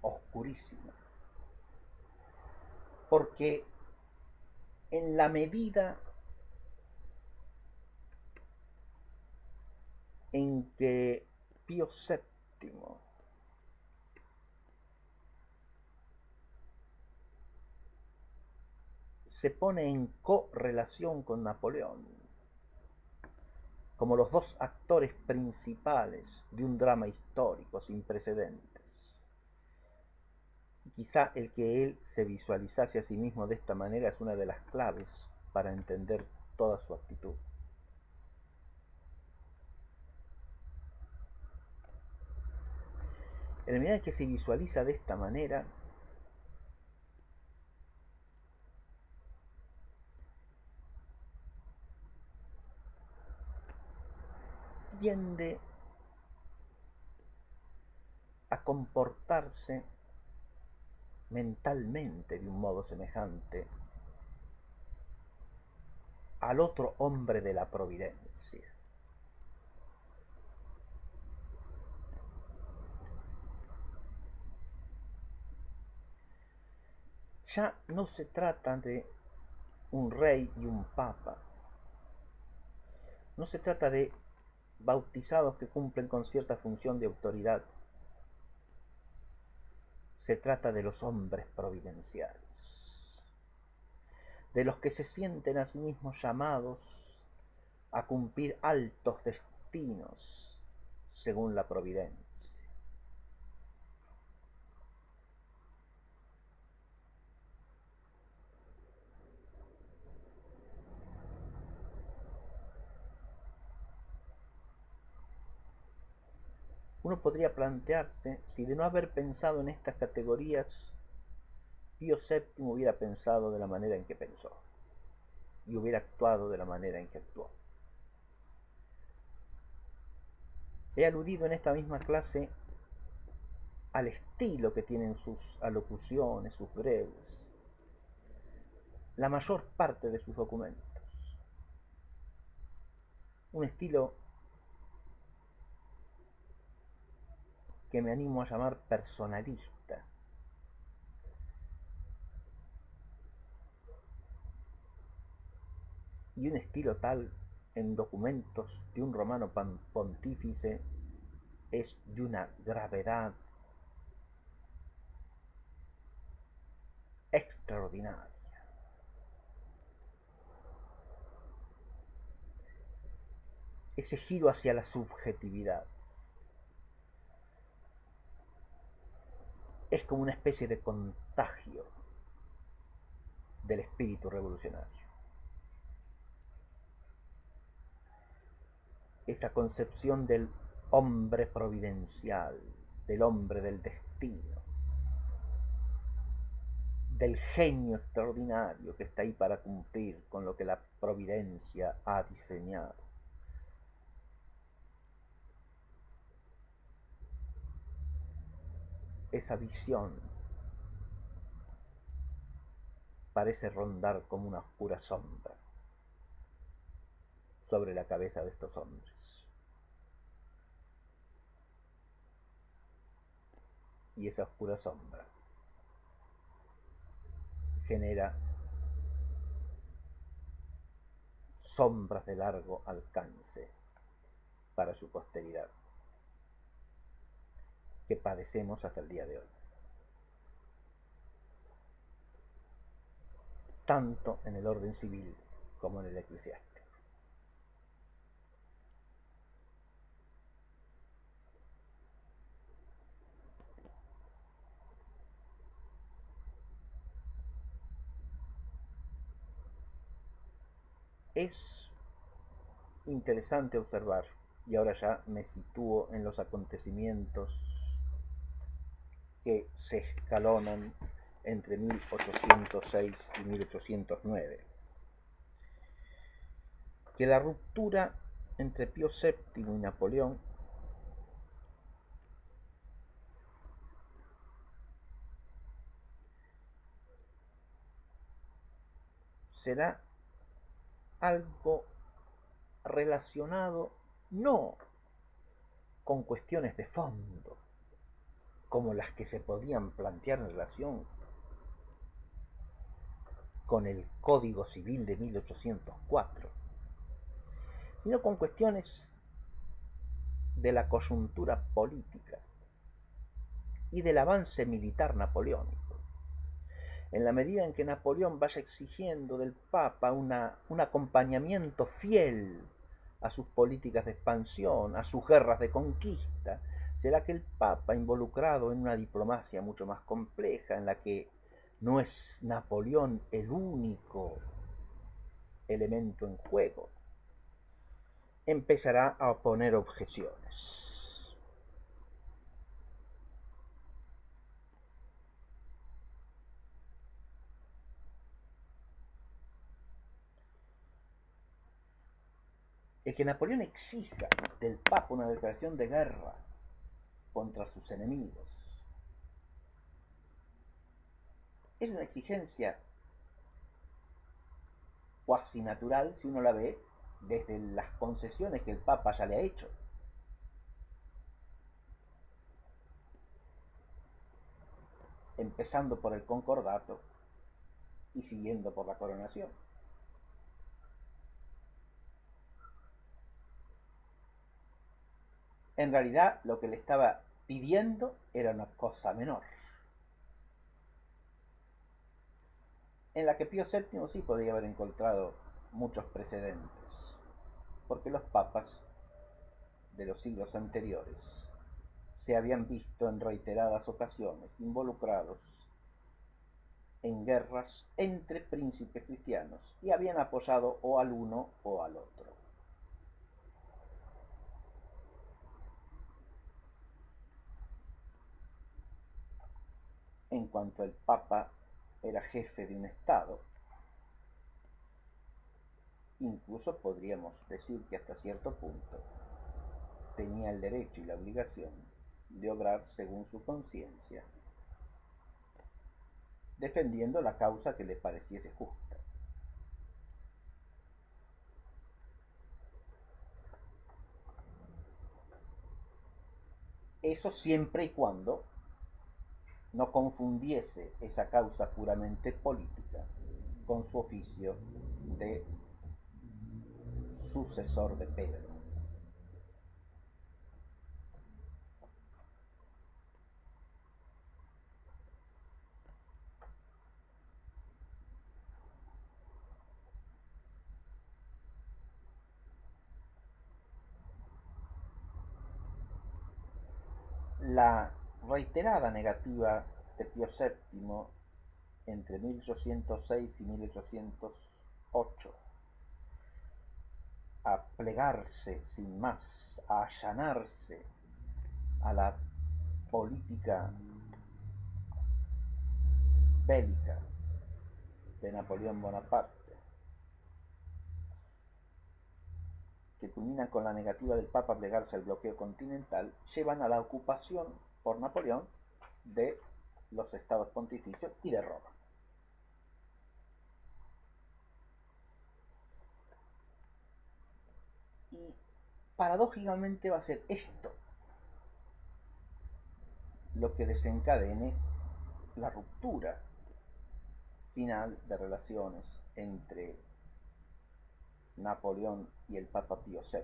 oscurísima, porque en la medida en que Pío VII se pone en correlación con Napoleón, como los dos actores principales de un drama histórico sin precedentes. Y quizá el que él se visualizase a sí mismo de esta manera es una de las claves para entender toda su actitud. En la medida en que se visualiza de esta manera, tiende a comportarse mentalmente de un modo semejante al otro hombre de la providencia. Ya no se trata de un rey y un papa, no se trata de bautizados que cumplen con cierta función de autoridad, se trata de los hombres providenciales, de los que se sienten a sí mismos llamados a cumplir altos destinos según la providencia. Uno podría plantearse si de no haber pensado en estas categorías, Pío VII hubiera pensado de la manera en que pensó. y hubiera actuado de la manera en que actuó. He aludido en esta misma clase al estilo que tienen sus alocuciones, sus breves, la mayor parte de sus documentos. Un estilo que me animo a llamar personalista. Y un estilo tal en documentos de un romano pontífice es de una gravedad extraordinaria. Ese giro hacia la subjetividad es como una especie de contagio del espíritu revolucionario. Esa concepción del hombre providencial, del hombre del destino, del genio extraordinario que está ahí para cumplir con lo que la providencia ha diseñado. Esa visión parece rondar como una oscura sombra sobre la cabeza de estos hombres. Y esa oscura sombra genera sombras de largo alcance para su posteridad, que padecemos hasta el día de hoy, tanto en el orden civil como en el eclesiástico. Es interesante observar, y ahora ya me sitúo en los acontecimientos que se escalonan entre 1806 y 1809, que la ruptura entre Pío VII y Napoleón será algo relacionado no con cuestiones de fondo, como las que se podían plantear en relación con el Código Civil de 1804, sino con cuestiones de la coyuntura política y del avance militar napoleónico. En la medida en que Napoleón vaya exigiendo del Papa un acompañamiento fiel a sus políticas de expansión, a sus guerras de conquista, será que el Papa, involucrado en una diplomacia mucho más compleja, en la que no es Napoleón el único elemento en juego, empezará a oponer objeciones. El que Napoleón exija del Papa una declaración de guerra contra sus enemigos es una exigencia cuasi natural si uno la ve desde las concesiones que el Papa ya le ha hecho. Empezando por el concordato y siguiendo por la coronación. En realidad lo que le estaba pidiendo era una cosa menor, en la que Pío VII sí podría haber encontrado muchos precedentes, porque los papas de los siglos anteriores se habían visto en reiteradas ocasiones involucrados en guerras entre príncipes cristianos y habían apoyado o al uno o al otro. En cuanto el Papa era jefe de un Estado, incluso podríamos decir que hasta cierto punto tenía el derecho y la obligación de obrar según su conciencia, defendiendo la causa que le pareciese justa. Eso siempre y cuando no confundiese esa causa puramente política con su oficio de sucesor de Pedro. La reiterada negativa de Pío VII entre 1806 y 1808 a plegarse sin más, a allanarse a la política bélica de Napoleón Bonaparte, que culminan con la negativa del Papa a plegarse al bloqueo continental, llevan a la ocupación por Napoleón de los estados pontificios y de Roma. Y paradójicamente va a ser esto lo que desencadene la ruptura final de relaciones entre Napoleón y el Papa Pío VII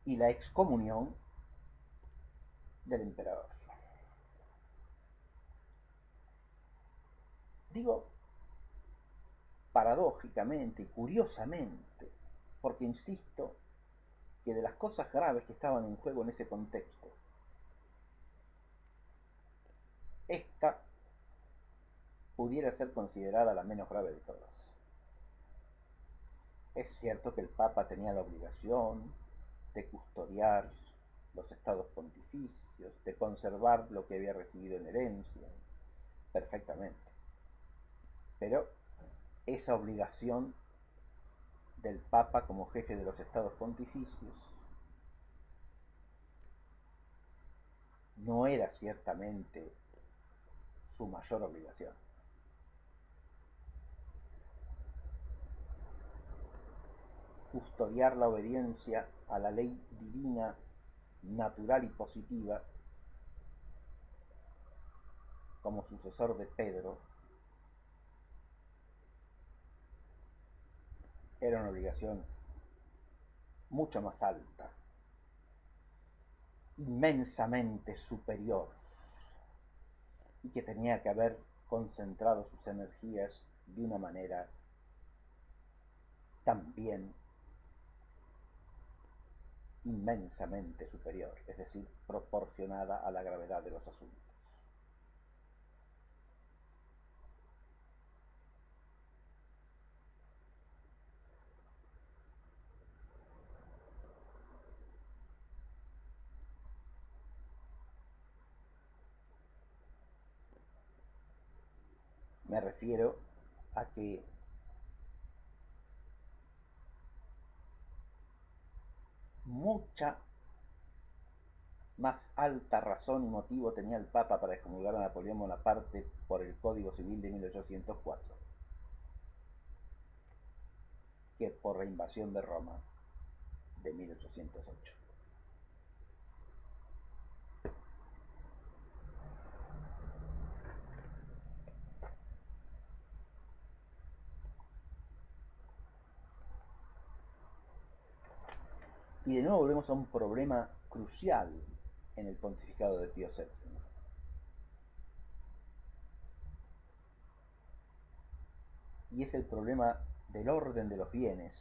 y la excomunión del emperador. Digo paradójicamente y curiosamente, porque insisto que de las cosas graves que estaban en juego en ese contexto, esta pudiera ser considerada la menos grave de todas. Es cierto que el Papa tenía la obligación de custodiar los estados pontificios, de conservar lo que había recibido en herencia, perfectamente. Pero esa obligación del Papa como jefe de los estados pontificios no era ciertamente su mayor obligación. Custodiar la obediencia a la ley divina, natural y positiva, como sucesor de Pedro, era una obligación mucho más alta, inmensamente superior, y que tenía que haber concentrado sus energías de una manera también inmensamente superior, es decir, proporcionada a la gravedad de los asuntos. Me refiero a que mucha más alta razón y motivo tenía el Papa para excomulgar a Napoleón Bonaparte por el Código Civil de 1804 que por la invasión de Roma de 1808. Y de nuevo volvemos a un problema crucial en el pontificado de Pío VII. Y es el problema del orden de los bienes,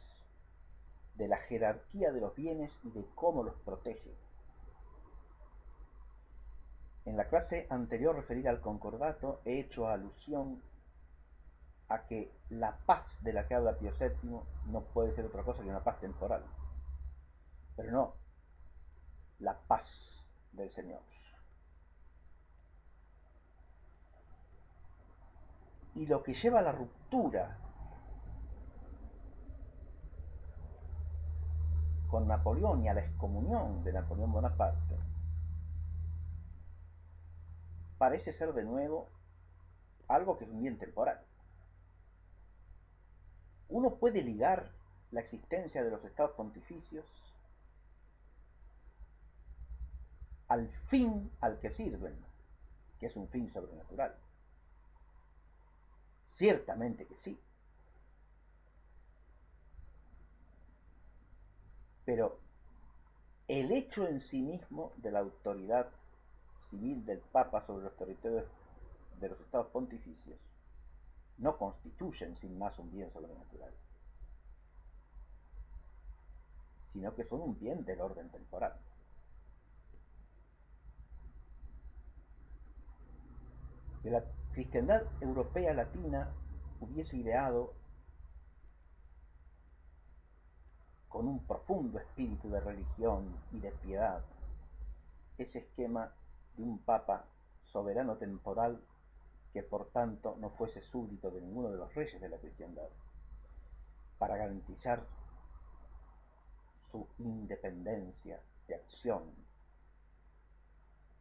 de la jerarquía de los bienes y de cómo los protege. En la clase anterior referida al concordato he hecho alusión a que la paz de la que habla Pío VII no puede ser otra cosa que una paz temporal, pero no la paz del Señor. Y lo que lleva a la ruptura ruptura con Napoleón y a la excomunión de Napoleón Bonaparte, parece ser de nuevo algo que es un bien temporal. Uno puede ligar la existencia de los estados pontificios al fin al que sirven, que es un fin sobrenatural. Ciertamente que sí. Pero el hecho en sí mismo de la autoridad civil del Papa sobre los territorios de los estados pontificios no constituyen sin más un bien sobrenatural, sino que son un bien del orden temporal. Que la cristiandad europea latina hubiese ideado con un profundo espíritu de religión y de piedad ese esquema de un papa soberano temporal que por tanto no fuese súbdito de ninguno de los reyes de la cristiandad, para garantizar su independencia de acción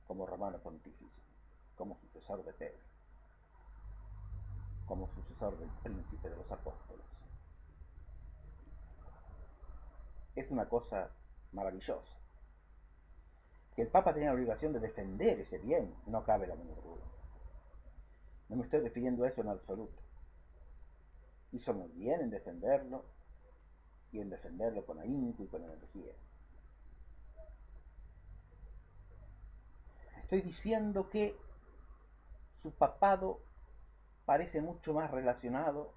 como romano pontífice, como sucesor de Pedro, como sucesor del príncipe de los apóstoles. Es una cosa maravillosa. Que el Papa tenía la obligación de defender ese bien, no cabe la menor duda. No me estoy refiriendo a eso en absoluto. Hizo muy bien en defenderlo y en defenderlo con ahínco y con energía. Estoy diciendo que su papado parece mucho más relacionado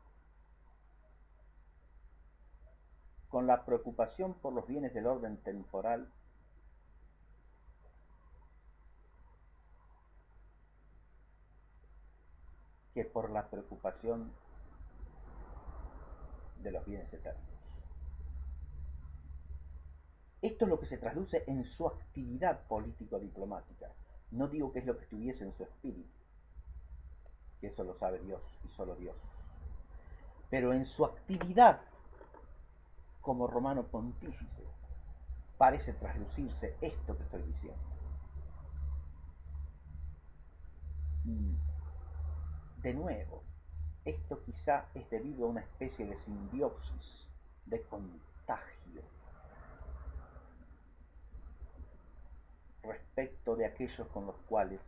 con la preocupación por los bienes del orden temporal que por la preocupación de los bienes eternos. Esto es lo que se trasluce en su actividad político-diplomática. No digo que es lo que estuviese en su espíritu, que eso lo sabe Dios y solo Dios. Pero en su actividad como romano pontífice parece traslucirse esto que estoy diciendo. Y, de nuevo, esto quizá es debido a una especie de simbiosis, de contagio, respecto de aquellos con los cuales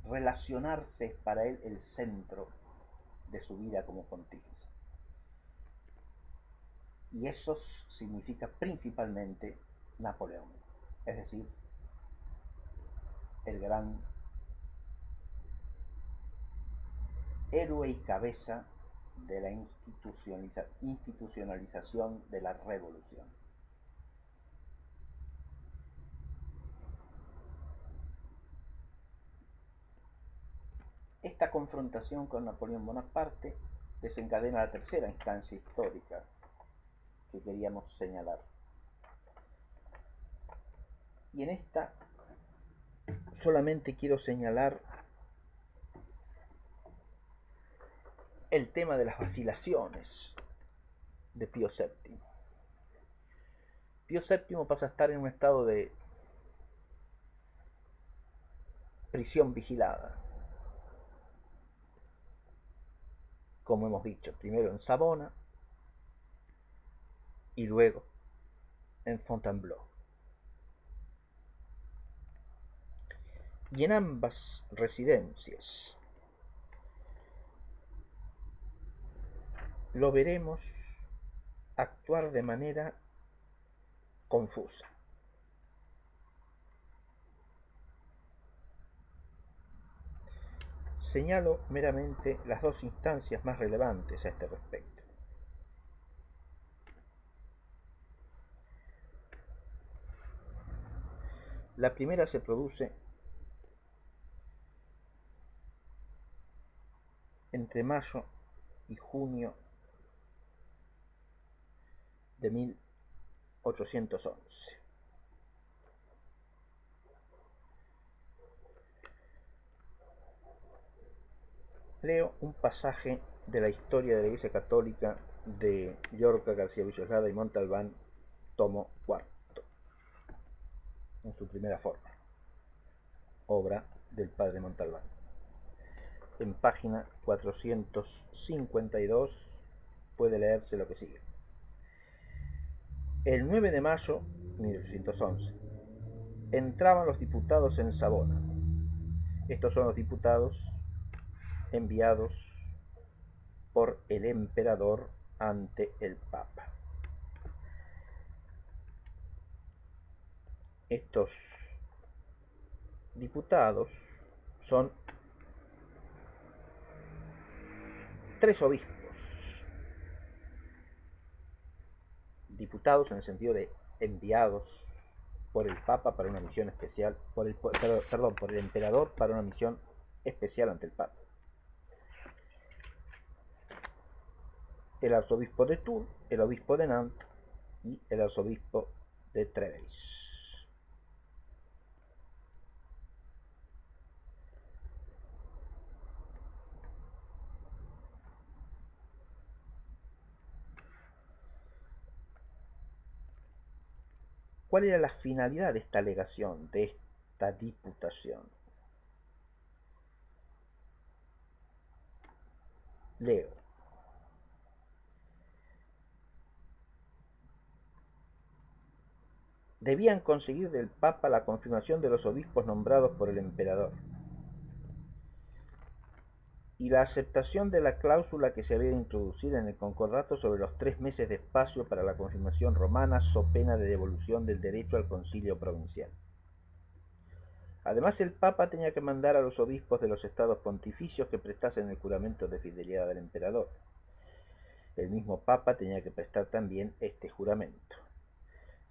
relacionarse es para él el centro de su vida como pontífice. Y eso significa principalmente Napoleón, es decir, el gran héroe y cabeza de la institucionalización de la revolución. Esta confrontación con Napoleón Bonaparte desencadena la tercera instancia histórica que queríamos señalar. Y en esta solamente quiero señalar el tema de las vacilaciones de Pío VII. Pío VII pasa a estar en un estado de prisión vigilada, como hemos dicho, primero en Savona y luego en Fontainebleau. Y en ambas residencias lo veremos actuar de manera confusa. Señalo meramente las dos instancias más relevantes a este respecto. La primera se produce entre mayo y junio de 1811. Leo un pasaje de la historia de la Iglesia Católica de Llorca, García Villoslada y Montalbán, tomo cuarto, en su primera forma, obra del padre Montalbán. En página 452 puede leerse lo que sigue. El 9 de mayo de 1811 entraban los diputados en Savona. Estos son los diputados enviados por el emperador ante el Papa. Estos diputados son 3 obispos. Diputados en el sentido de enviados por el Papa para una misión especial, por el emperador para una misión especial ante el Papa. El arzobispo de Tours, el obispo de Nantes y el arzobispo de Trèves. ¿Cuál era la finalidad de esta legación, de esta diputación? Leo. Debían conseguir del Papa la confirmación de los obispos nombrados por el emperador y la aceptación de la cláusula que se había introducido en el concordato sobre los 3 meses de espacio para la confirmación romana, so pena de devolución del derecho al concilio provincial. Además, el Papa tenía que mandar a los obispos de los estados pontificios que prestasen el juramento de fidelidad al emperador. El mismo Papa tenía que prestar también este juramento.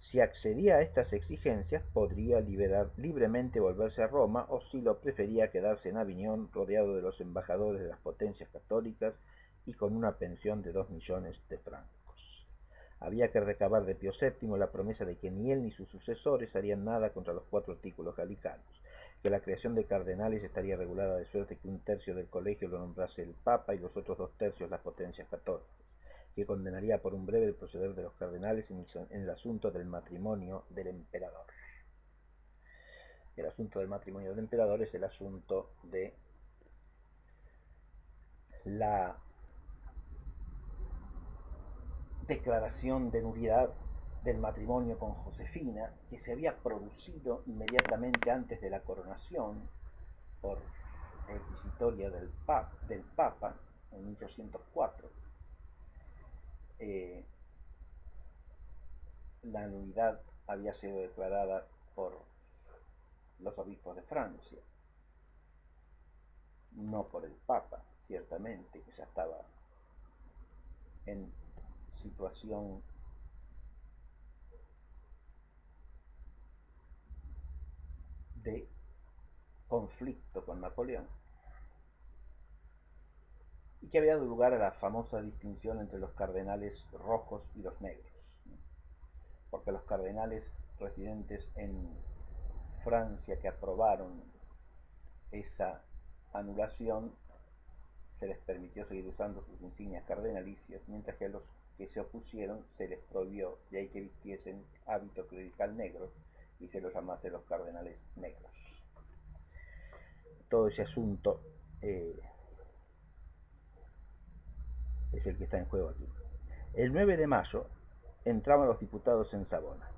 Si accedía a estas exigencias, podría libremente volverse a Roma, o si lo prefería, quedarse en Aviñón, rodeado de los embajadores de las potencias católicas y con una pensión de 2 millones de francos. Había que recabar de Pío VII la promesa de que ni él ni sus sucesores harían nada contra los 4 artículos galicanos, que la creación de cardenales estaría regulada de suerte que 1/3 del colegio lo nombrase el Papa y los otros 2/3 las potencias católicas, que condenaría por un breve el proceder de los cardenales en el asunto del matrimonio del emperador. El asunto del matrimonio del emperador es el asunto de la declaración de nulidad del matrimonio con Josefina, que se había producido inmediatamente antes de la coronación por requisitoria del Papa en 1804. La nulidad había sido declarada por los obispos de Francia, no por el Papa, ciertamente, que ya estaba en situación de conflicto con Napoleón, y que había dado lugar a la famosa distinción entre los cardenales rojos y los negros, porque los cardenales residentes en Francia que aprobaron esa anulación se les permitió seguir usando sus insignias cardenalicias, mientras que a los que se opusieron se les prohibió, de ahí que vistiesen hábito clerical negro y se los llamase los cardenales negros. Todo ese asunto es el que está en juego aquí. El 9 de mayo entraban los diputados en Savona,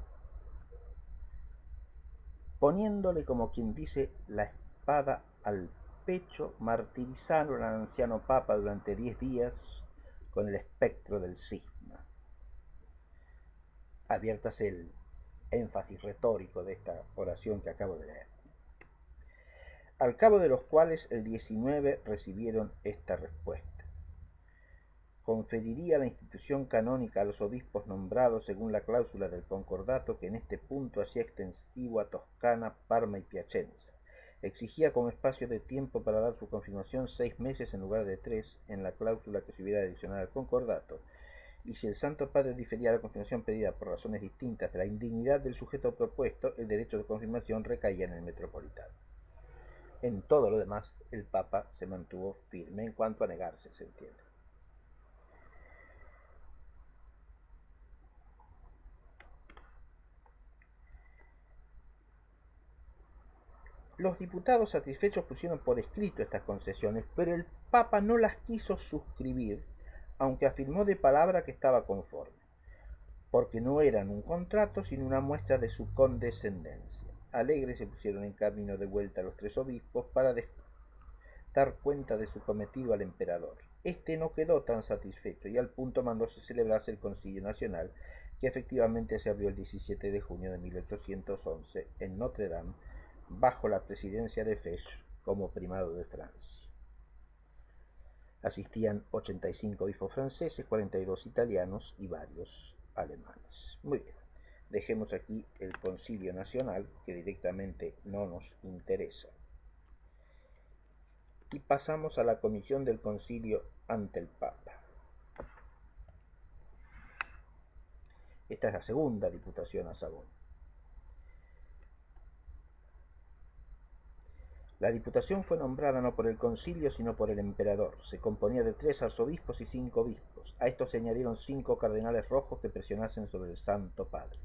poniéndole, como quien dice, la espada al pecho, martirizaron al anciano Papa durante 10 días con el espectro del cisma. Adviértase el énfasis retórico de esta oración que acabo de leer. Al cabo de los cuales el 19 recibieron esta respuesta. Conferiría la institución canónica a los obispos nombrados según la cláusula del concordato, que en este punto hacía extensivo a Toscana, Parma y Piacenza. Exigía como espacio de tiempo para dar su confirmación 6 meses en lugar de 3 en la cláusula que se hubiera adicionado al concordato, y si el Santo Padre difería la confirmación pedida por razones distintas de la indignidad del sujeto propuesto, el derecho de confirmación recaía en el metropolitano. En todo lo demás, el Papa se mantuvo firme en cuanto a negarse, se entiende. Los diputados satisfechos pusieron por escrito estas concesiones, pero el Papa no las quiso suscribir, aunque afirmó de palabra que estaba conforme, porque no eran un contrato sino una muestra de su condescendencia. Alegres se pusieron en camino de vuelta a los tres obispos para dar cuenta de su cometido al emperador. Este no quedó tan satisfecho y al punto mandó se celebrase el Concilio Nacional, que efectivamente se abrió el 17 de junio de 1811 en Notre Dame, bajo la presidencia de Fesch como primado de Francia. Asistían 85 obispos franceses, 42 italianos y varios alemanes. Muy bien, dejemos aquí el Concilio Nacional, que directamente no nos interesa. Y pasamos a la comisión del concilio ante el Papa. Esta es la segunda diputación a Savona. La diputación fue nombrada no por el concilio sino por el emperador. Se componía de 3 arzobispos y 5 obispos. A estos se añadieron 5 cardenales rojos que presionasen sobre el Santo Padre.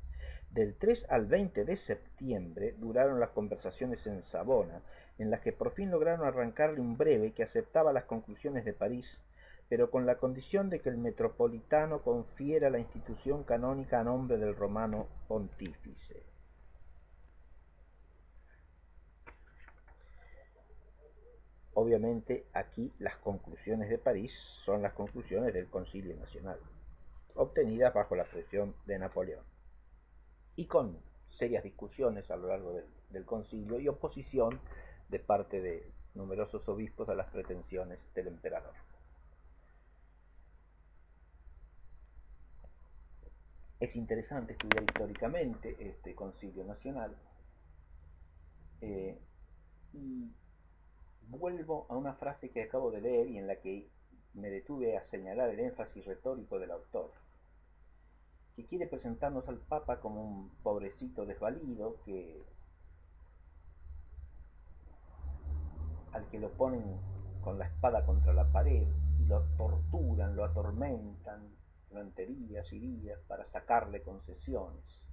Del 3 al 20 de septiembre duraron las conversaciones en Savona, en las que por fin lograron arrancarle un breve que aceptaba las conclusiones de París, pero con la condición de que el metropolitano confiera la institución canónica a nombre del romano pontífice. Obviamente aquí las conclusiones de París son las conclusiones del Concilio Nacional, obtenidas bajo la presión de Napoleón, y con serias discusiones a lo largo del concilio y oposición de parte de numerosos obispos a las pretensiones del emperador. Es interesante estudiar históricamente este Concilio Nacional y vuelvo a una frase que acabo de leer y en la que me detuve a señalar el énfasis retórico del autor, que quiere presentarnos al Papa como un pobrecito desvalido al que lo ponen con la espada contra la pared y lo torturan, lo atormentan durante días y días para sacarle concesiones.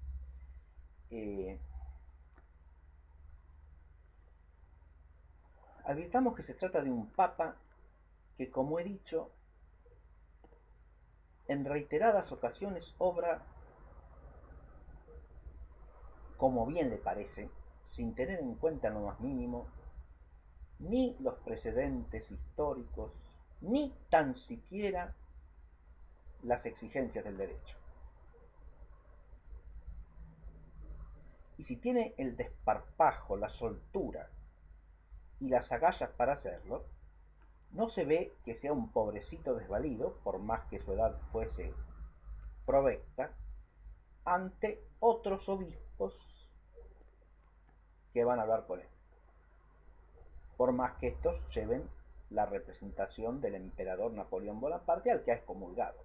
Advirtamos que se trata de un Papa que, como he dicho, en reiteradas ocasiones obra como bien le parece, sin tener en cuenta en lo más mínimo ni los precedentes históricos, ni tan siquiera las exigencias del derecho. Y si tiene el desparpajo, la soltura y las agallas para hacerlo, no se ve que sea un pobrecito desvalido, por más que su edad fuese provecta, ante otros obispos que van a hablar con él, por más que estos lleven la representación del emperador Napoleón Bonaparte, al que ha excomulgado.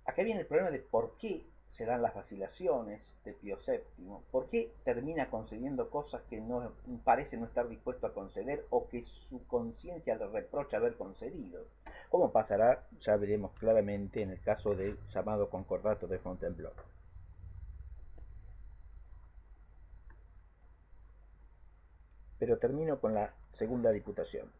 Acá viene el problema de por qué se dan las vacilaciones de Pío VII, por qué termina concediendo cosas que no parece no estar dispuesto a conceder o que su conciencia le reprocha haber concedido. Como pasará, ya veremos claramente en el caso del llamado Concordato de Fontainebleau. Pero termino con la segunda diputación.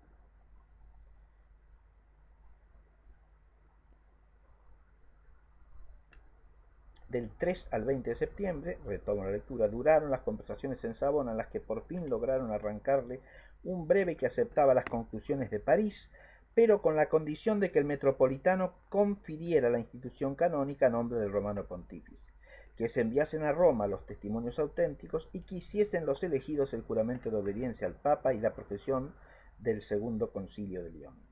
Del 3 al 20 de septiembre, retomo la lectura, duraron las conversaciones en Savona en las que por fin lograron arrancarle un breve que aceptaba las conclusiones de París, pero con la condición de que el metropolitano confiriera la institución canónica a nombre del romano pontífice, que se enviasen a Roma los testimonios auténticos y que hiciesen los elegidos el juramento de obediencia al Papa y la profesión del segundo concilio de León.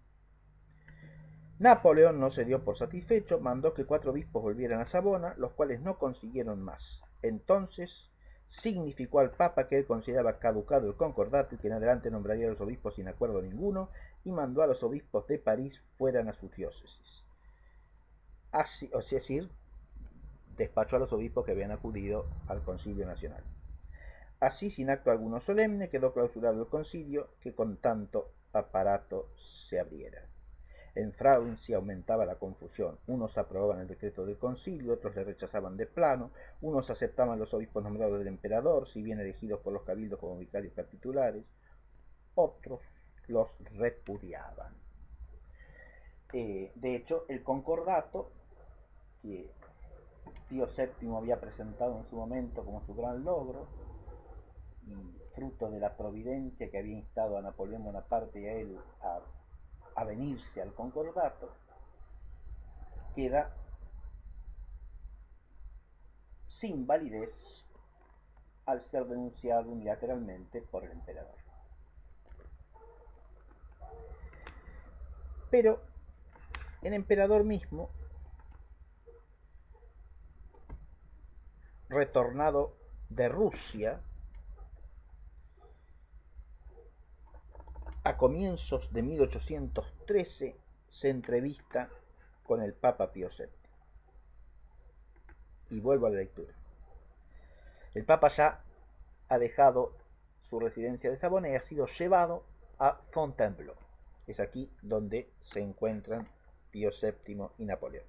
Napoleón no se dio por satisfecho, mandó que 4 obispos volvieran a Savona, los cuales no consiguieron más. Entonces significó al Papa que él consideraba caducado el concordato y que en adelante nombraría a los obispos sin acuerdo ninguno, y mandó a los obispos de París fueran a sus diócesis. Así, es decir, despachó a los obispos que habían acudido al Concilio Nacional. Así, sin acto alguno solemne, quedó clausurado el concilio, que con tanto aparato se abriera. En Francia aumentaba la confusión. Unos aprobaban el decreto del concilio, otros le rechazaban de plano, unos aceptaban los obispos nombrados del emperador, si bien elegidos por los cabildos como vicarios capitulares, otros los repudiaban. De hecho, el concordato que Pío VII había presentado en su momento como su gran logro, y fruto de la providencia que había instado a Napoleón Bonaparte y a él a venirse al concordato, queda sin validez al ser denunciado unilateralmente por el emperador. Pero el emperador mismo, retornado de Rusia a comienzos de 1813, se entrevista con el Papa Pío VII. Y vuelvo a la lectura. El Papa ya ha dejado su residencia de Savona y ha sido llevado a Fontainebleau. Es aquí donde se encuentran Pío VII y Napoleón.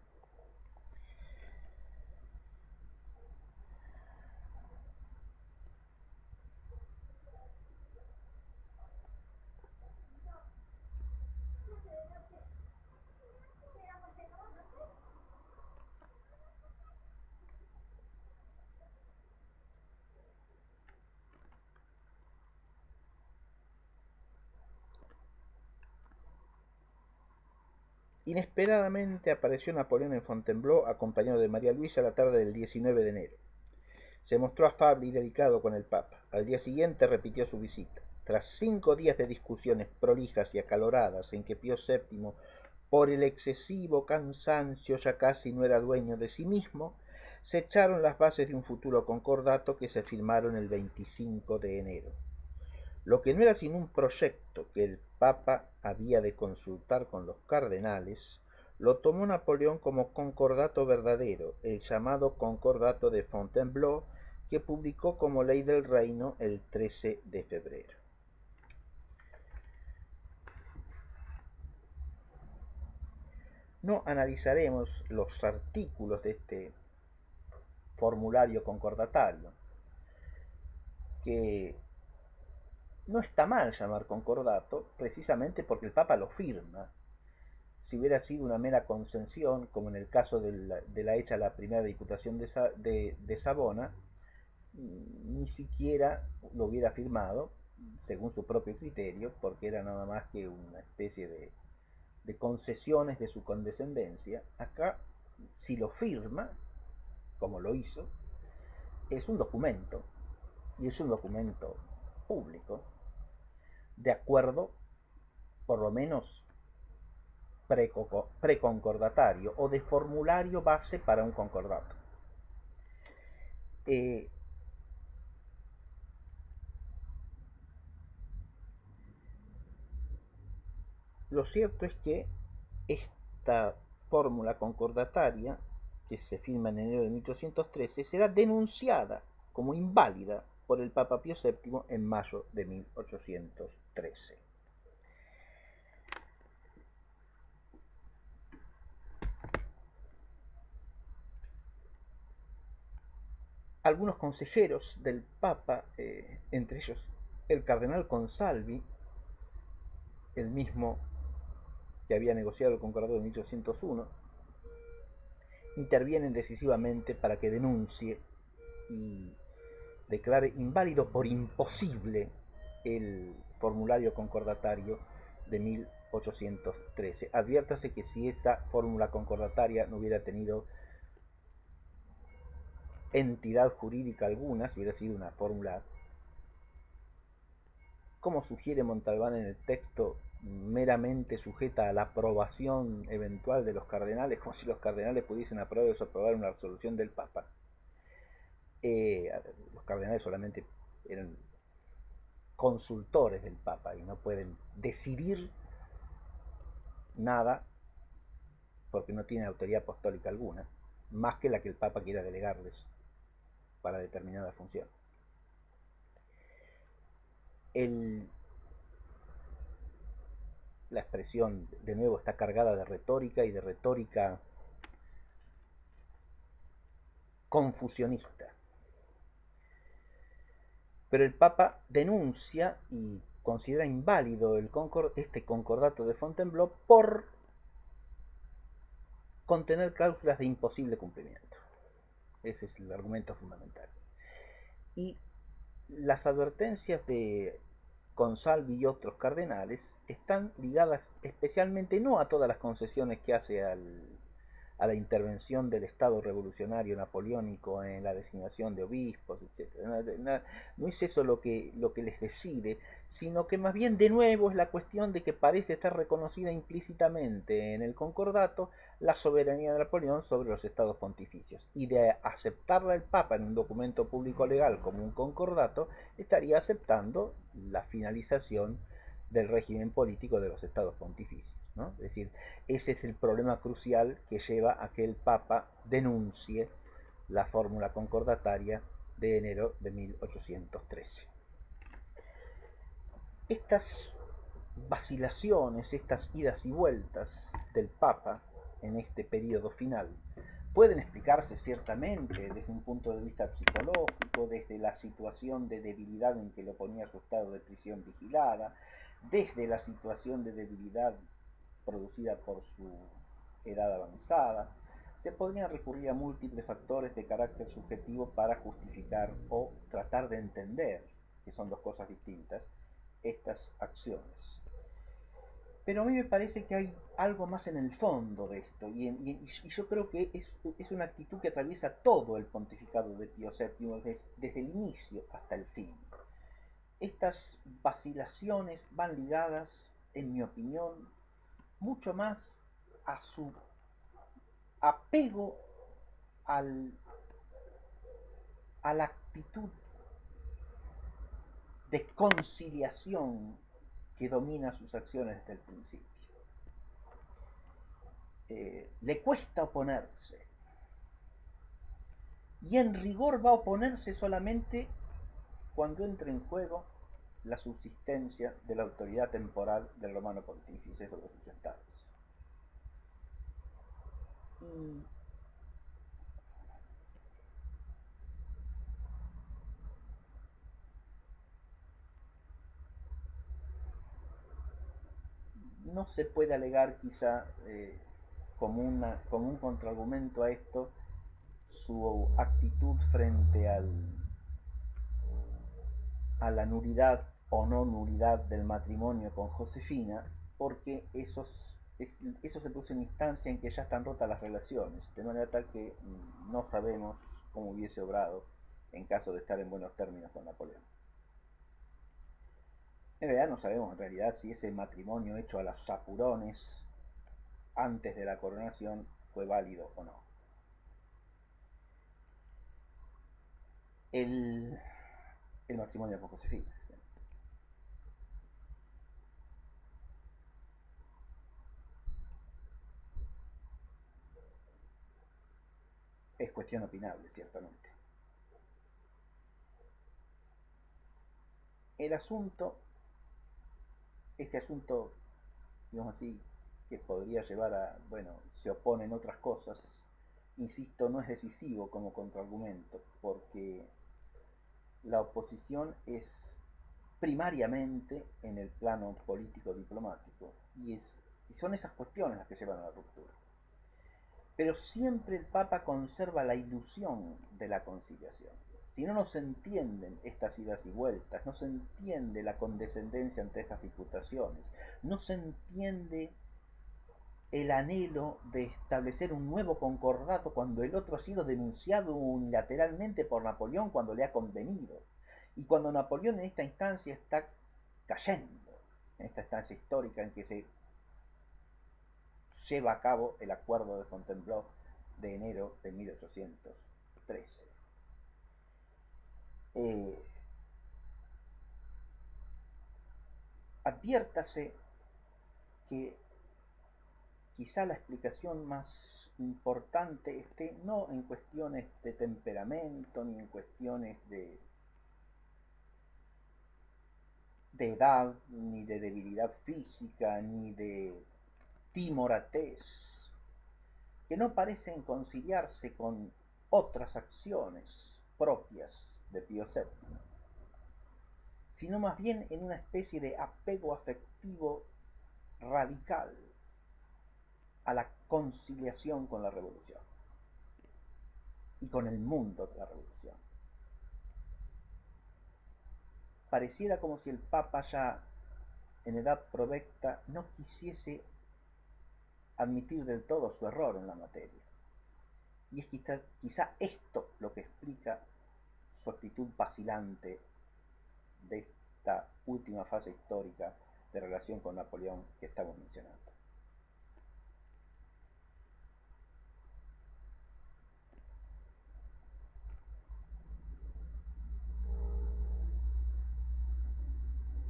Inesperadamente apareció Napoleón en Fontainebleau acompañado de María Luisa la tarde del 19 de enero. Se mostró afable y delicado con el Papa. Al día siguiente repitió su visita. Tras 5 días de discusiones prolijas y acaloradas en que Pío VII, por el excesivo cansancio, ya casi no era dueño de sí mismo, se echaron las bases de un futuro concordato que se firmaron el 25 de enero. Lo que no era sino un proyecto que el Papa había de consultar con los cardenales, lo tomó Napoleón como concordato verdadero, el llamado Concordato de Fontainebleau, que publicó como ley del reino el 13 de febrero. No analizaremos los artículos de este formulario concordatario, que no está mal llamar concordato, precisamente porque el Papa lo firma. Si hubiera sido una mera concesión, como en el caso de la hecha la primera diputación de Savona, ni siquiera lo hubiera firmado, según su propio criterio, porque era nada más que una especie de concesiones de su condescendencia. Acá, si lo firma, como lo hizo, es un documento, y es un documento público, de acuerdo, por lo menos preconcordatario o de formulario base para un concordato. Lo cierto es que esta fórmula concordataria, que se firma en enero de 1813, será denunciada como inválida por el Papa Pío VII en mayo de 1813. Algunos consejeros del Papa, entre ellos el cardenal Consalvi, el mismo que había negociado el concordato de 1801, intervienen decisivamente para que denuncie y declare inválido por imposible el formulario concordatario de 1813. Adviértase que si esa fórmula concordataria no hubiera tenido entidad jurídica alguna, si hubiera sido una fórmula, como sugiere Montalbán en el texto, meramente sujeta a la aprobación eventual de los cardenales, como si los cardenales pudiesen aprobar o desaprobar una resolución del Papa. Los cardenales solamente eran consultores del Papa y no pueden decidir nada porque no tienen autoridad apostólica alguna. más que la que el Papa quiera delegarles para determinada función. La expresión, de nuevo, está cargada de retórica y de retórica confusionista. Pero el Papa denuncia y considera inválido este concordato de Fontainebleau por contener cláusulas de imposible cumplimiento. Ese es el argumento fundamental. Y las advertencias de Consalvi y otros cardenales están ligadas especialmente no a todas las concesiones que hace a la intervención del Estado revolucionario napoleónico en la designación de obispos, etc. No es eso lo que les decide, sino que más bien de nuevo es la cuestión de que parece estar reconocida implícitamente en el concordato la soberanía de Napoleón sobre los estados pontificios, y de aceptarla el Papa en un documento público legal como un concordato, estaría aceptando la finalización del régimen político de los estados pontificios, ¿no? Es decir, ese es el problema crucial que lleva a que el Papa denuncie la fórmula concordataria de enero de 1813. Estas vacilaciones, estas idas y vueltas del Papa en este periodo final pueden explicarse ciertamente desde un punto de vista psicológico, desde la situación de debilidad en que lo ponía su estado de prisión vigilada, desde la situación de debilidad producida por su edad avanzada. Se podrían recurrir a múltiples factores de carácter subjetivo para justificar o tratar de entender, que son dos cosas distintas, estas acciones. Pero a mí me parece que hay algo más en el fondo de esto, y yo creo que es una actitud que atraviesa todo el pontificado de Pío VII desde el inicio hasta el fin. Estas vacilaciones van ligadas, en mi opinión, mucho más a su apego al, a la actitud de conciliación que domina sus acciones desde el principio. Le cuesta oponerse, y en rigor va a oponerse solamente cuando entre en juego la subsistencia de la autoridad temporal del romano pontífice sobre sus estados. Y no se puede alegar quizá como un contraargumento a esto su actitud frente a la nulidad o no nulidad del matrimonio con Josefina, porque eso se puso en instancia en que ya están rotas las relaciones, de manera tal que no sabemos cómo hubiese obrado en caso de estar en buenos términos con Napoleón. En realidad no sabemos en realidad si ese matrimonio hecho a los apurones antes de la coronación fue válido o no. El, el matrimonio con Josefina. Es cuestión opinable, ciertamente. El asunto, este asunto, digamos así, que podría llevar a, bueno, se oponen otras cosas, insisto, no es decisivo como contraargumento, porque la oposición es primariamente en el plano político-diplomático, y son esas cuestiones las que llevan a la ruptura. Pero siempre el Papa conserva la ilusión de la conciliación. Si no, no se entienden estas idas y vueltas, no se entiende la condescendencia ante estas diputaciones, no se entiende el anhelo de establecer un nuevo concordato cuando el otro ha sido denunciado unilateralmente por Napoleón cuando le ha convenido, y cuando Napoleón en esta instancia está cayendo, en esta instancia histórica en que se lleva a cabo el acuerdo de Fontainebleau de enero de 1813. Eh, Adviértase que quizá la explicación importante esté no en cuestiones de temperamento, ni en cuestiones de edad, ni de debilidad física, ni de timoratez, que no parecen conciliarse con otras acciones propias de Pío VII, sino más bien en una especie de apego afectivo radical a la conciliación con la revolución y con el mundo de la revolución. Pareciera como si el Papa ya en edad provecta no quisiese admitir del todo su error en la materia. Y es quizá esto lo que explica su actitud vacilante de esta última fase histórica de relación con Napoleón que estamos mencionando.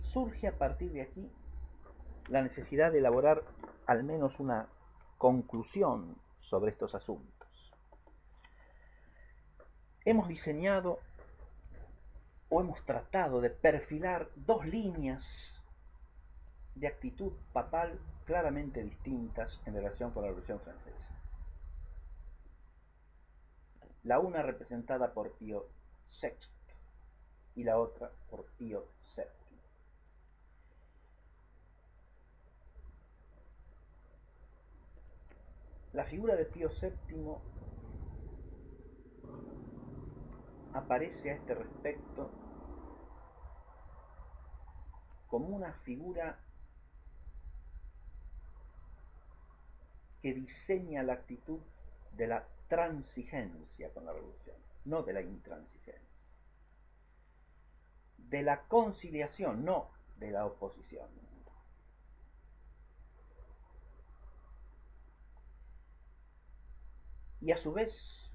Surge a partir de aquí la necesidad de elaborar al menos una conclusión sobre estos asuntos. Hemos diseñado o hemos tratado de perfilar dos líneas de actitud papal claramente distintas en relación con la Revolución Francesa. La una representada por Pío VI y la otra por Pío VII. La figura de Pío VII aparece a este respecto como una figura que diseña la actitud de la transigencia con la revolución, no de la intransigencia, de la conciliación, no de la oposición. Y a su vez,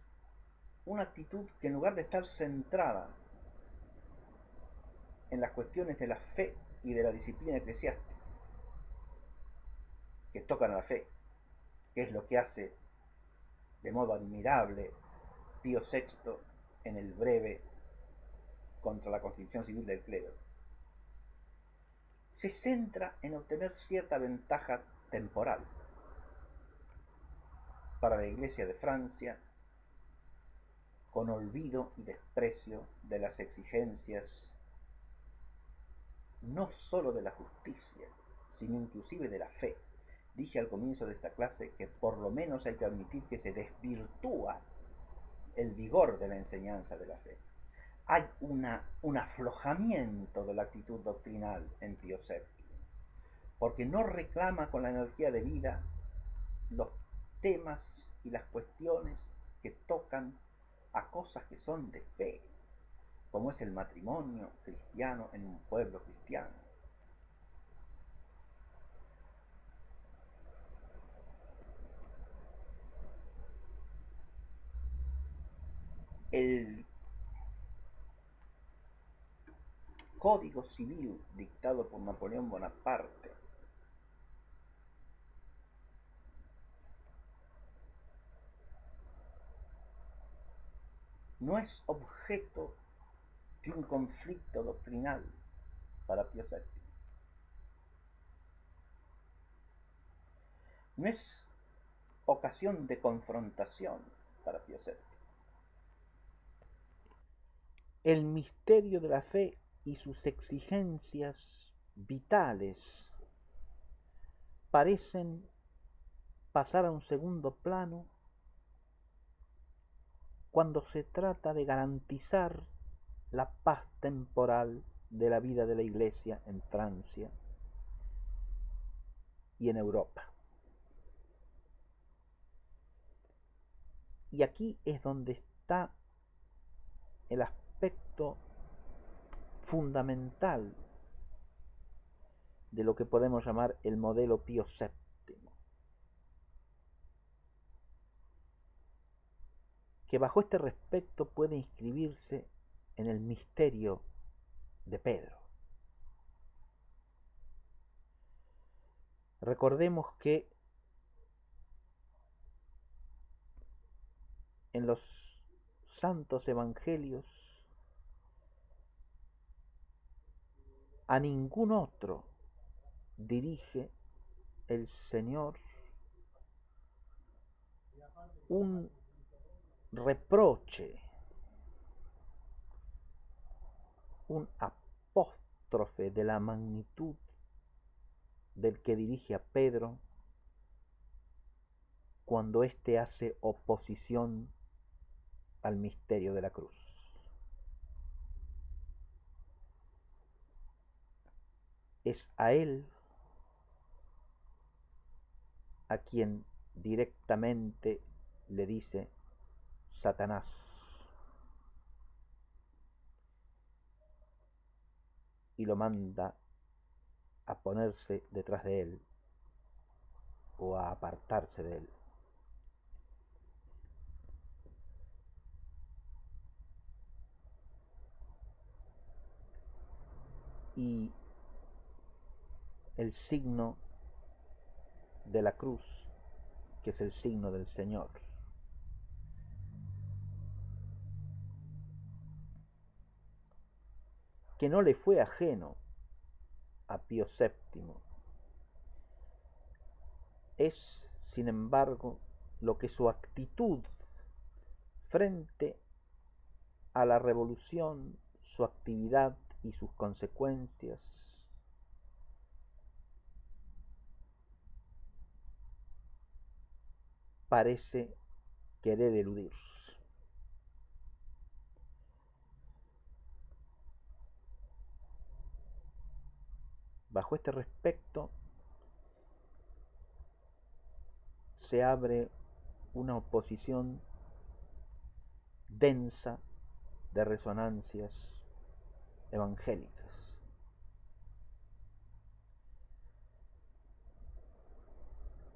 una actitud que en lugar de estar centrada en las cuestiones de la fe y de la disciplina eclesiástica, que tocan a la fe, que es lo que hace de modo admirable Pío VI en el breve contra la constitución civil del clero, se centra en obtener cierta ventaja temporal para la Iglesia de Francia, con olvido y desprecio de las exigencias no sólo de la justicia, sino inclusive de la fe. Dije al comienzo de esta clase que por lo menos hay que admitir que se desvirtúa el vigor de la enseñanza de la fe. Hay un aflojamiento de la actitud doctrinal en Pío VII, porque no reclama con la energía de vida los temas y las cuestiones que tocan a cosas que son de fe, como es el matrimonio cristiano en un pueblo cristiano. El Código Civil dictado por Napoleón Bonaparte no es objeto de un conflicto doctrinal para Pío VII. No es ocasión de confrontación para Pío VII. El misterio de la fe y sus exigencias vitales parecen pasar a un segundo plano cuando se trata de garantizar la paz temporal de la vida de la Iglesia en Francia y en Europa. Y aquí es donde está el aspecto fundamental de lo que podemos llamar el modelo Pío VII, que bajo este respecto puede inscribirse en el misterio de Pedro. Recordemos que en los santos evangelios a ningún otro dirige el Señor un reproche, un apóstrofe de la magnitud del que dirige a Pedro cuando éste hace oposición al misterio de la cruz. Es a él a quien directamente le dice Satanás y lo manda a ponerse detrás de él o a apartarse de él. Y el signo de la cruz, que es el signo del Señor, que no le fue ajeno a Pío VII, es, sin embargo, lo que su actitud frente a la revolución, su actividad y sus consecuencias parece querer eludir. Bajo este respecto se abre una oposición densa de resonancias evangélicas.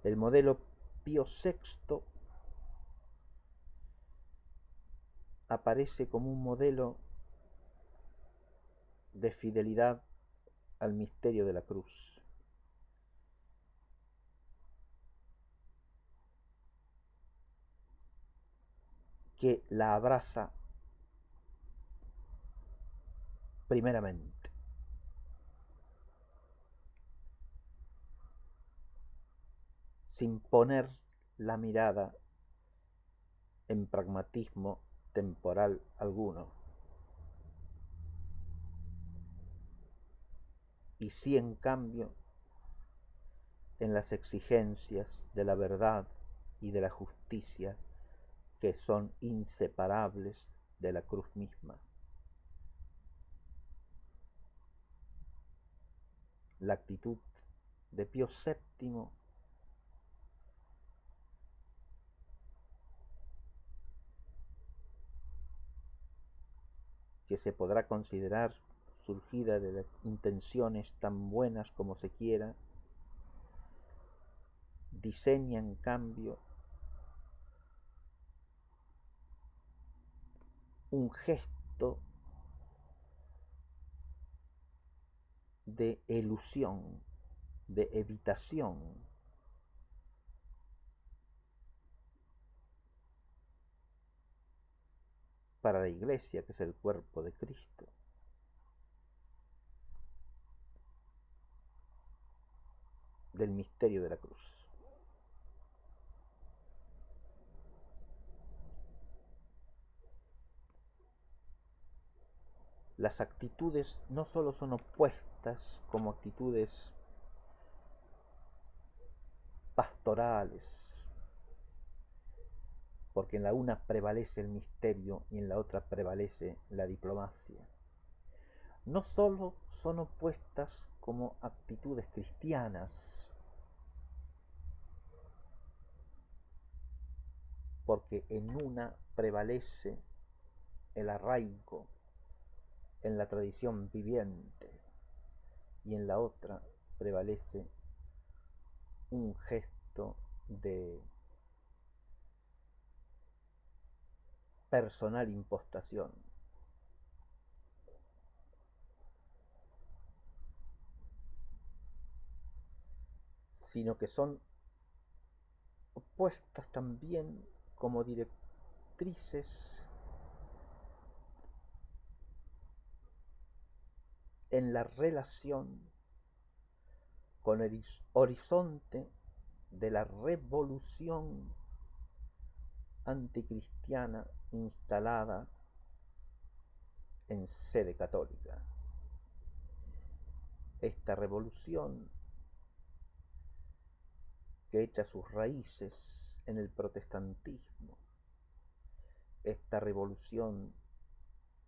El modelo Pío VI aparece como un modelo de fidelidad al misterio de la cruz. Que la abraza primeramente. Sin poner la mirada en pragmatismo temporal alguno. Y sí, en cambio, en las exigencias de la verdad y de la justicia que son inseparables de la cruz misma. La actitud de Pío VII que se podrá considerar surgida de intenciones tan buenas como se quiera, diseña en cambio un gesto de elusión, de evitación, para la Iglesia, que es el cuerpo de Cristo. Del misterio de la cruz. Las actitudes no solo son opuestas como actitudes pastorales, porque en la una prevalece el misterio y en la otra prevalece la diplomacia. No solo son opuestas como actitudes cristianas, porque en una prevalece el arraigo en la tradición viviente y en la otra prevalece un gesto de personal impostación. Sino que son opuestas también como directrices en la relación con el horizonte de la revolución anticristiana instalada en sede católica. Esta revolución, que echa sus raíces en el protestantismo, esta revolución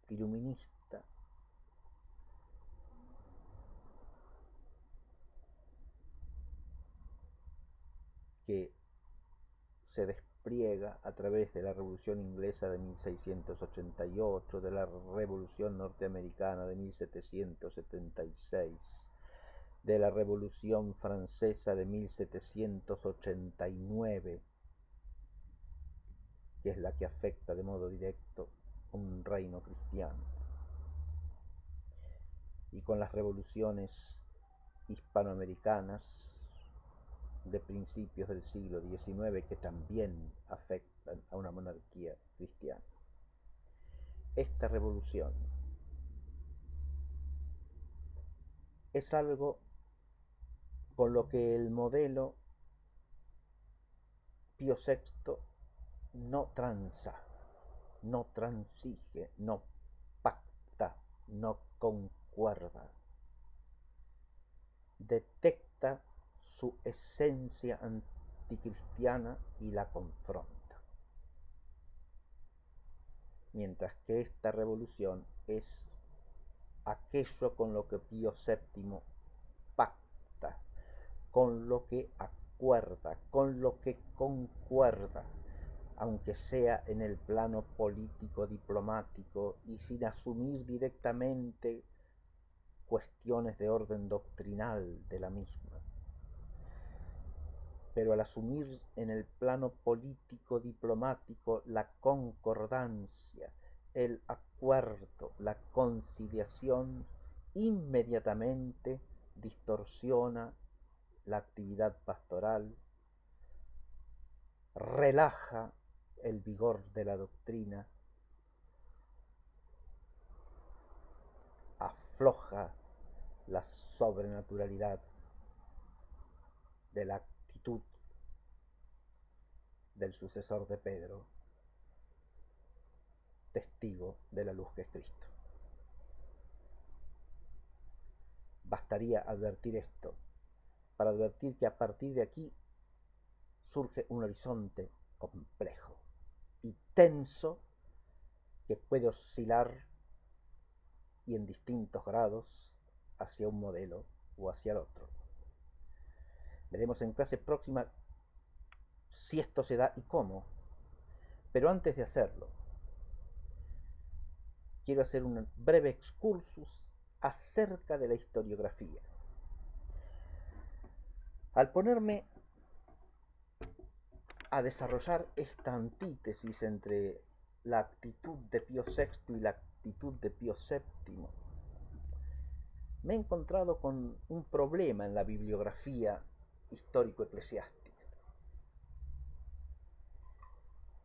iluminista, que se despliega a través de la Revolución Inglesa de 1688, de la Revolución Norteamericana de 1776, de la Revolución Francesa de 1789, que es la que afecta de modo directo un reino cristiano, y con las revoluciones hispanoamericanas de principios del siglo XIX, que también afectan a una monarquía cristiana. Esta revolución es algo con lo que el modelo Pío VI no transa, no transige, no pacta, no concuerda. Detecta su esencia anticristiana y la confronta. Mientras que esta revolución es aquello con lo que Pío VII pacta, con lo que acuerda, con lo que concuerda, aunque sea en el plano político diplomático y sin asumir directamente cuestiones de orden doctrinal de la misma. Pero al asumir en el plano político diplomático la concordancia, el acuerdo, la conciliación, inmediatamente distorsiona la actividad pastoral, relaja el vigor de la doctrina, afloja la sobrenaturalidad de la actitud del sucesor de Pedro, testigo de la luz que es Cristo. Bastaría advertir esto para advertir que a partir de aquí surge un horizonte complejo y tenso que puede oscilar y en distintos grados hacia un modelo o hacia el otro. Veremos en clase próxima si esto se da y cómo, pero antes de hacerlo, quiero hacer un breve excursus acerca de la historiografía. Al ponerme a desarrollar esta antítesis entre la actitud de Pío VI y la actitud de Pío VII, me he encontrado con un problema en la bibliografía histórico-eclesiástica.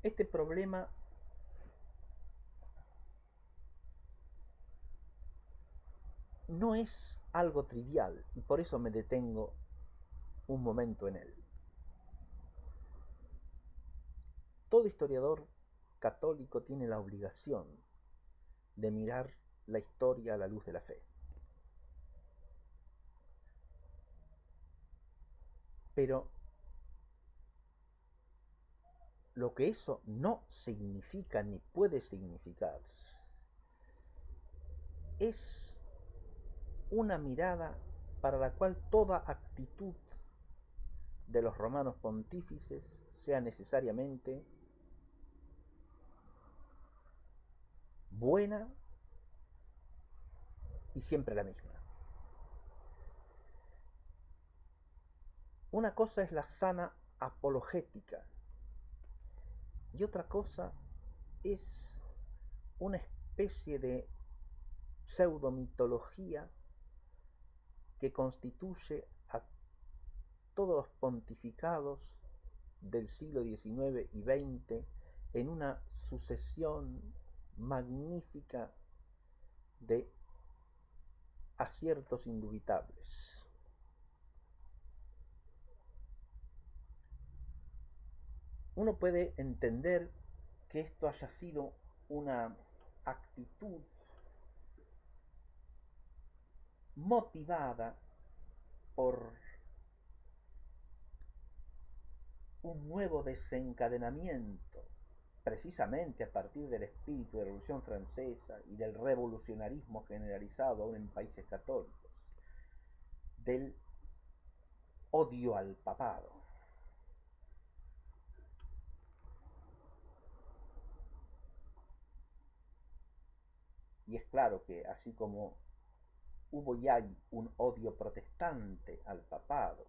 Este problema no es algo trivial y por eso me detengo un momento en él. Todo historiador católico tiene la obligación de mirar la historia a la luz de la fe. Pero lo que eso no significa ni puede significar es una mirada para la cual toda actitud de los romanos pontífices sea necesariamente buena y siempre la misma. Una cosa es la sana apologética y otra cosa es una especie de pseudomitología que constituye a todos los pontificados del siglo XIX y XX en una sucesión magnífica de aciertos indubitables. Uno puede entender que esto haya sido una actitud motivada por un nuevo desencadenamiento, precisamente a partir del espíritu de la Revolución Francesa y del revolucionarismo generalizado aún en países católicos, del odio al papado. Y es claro que así como hubo y hay un odio protestante al papado,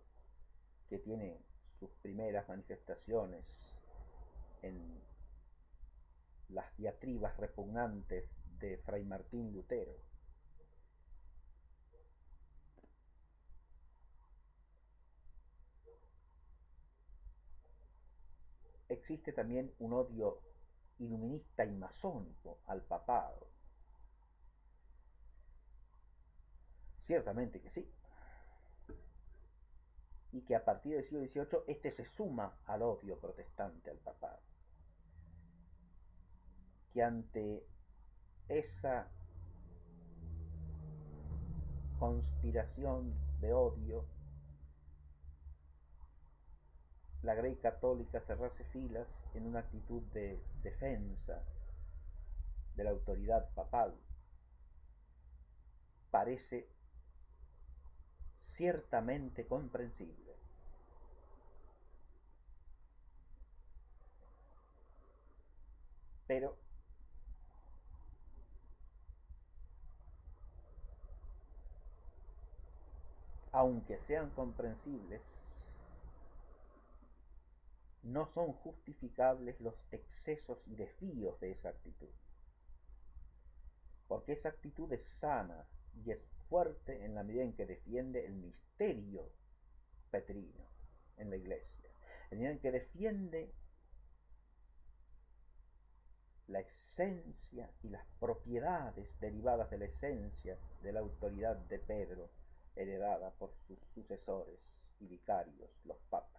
que tiene sus primeras manifestaciones en las diatribas repugnantes de Fray Martín Lutero, existe también un odio iluminista y masónico al papado. Ciertamente que sí. Y que a partir del siglo XVIII este se suma al odio protestante al papado. Que ante esa conspiración de odio, la Grey Católica cerrase filas en una actitud de defensa de la autoridad papal. Parece ciertamente comprensible. Pero aunque sean comprensibles, no son justificables los excesos y desvíos de esa actitud. Porque esa actitud es sana y es fuerte en la medida en que defiende el misterio petrino en la iglesia, en la medida en que defiende la esencia y las propiedades derivadas de la esencia de la autoridad de Pedro, heredada por sus sucesores y vicarios, los papas.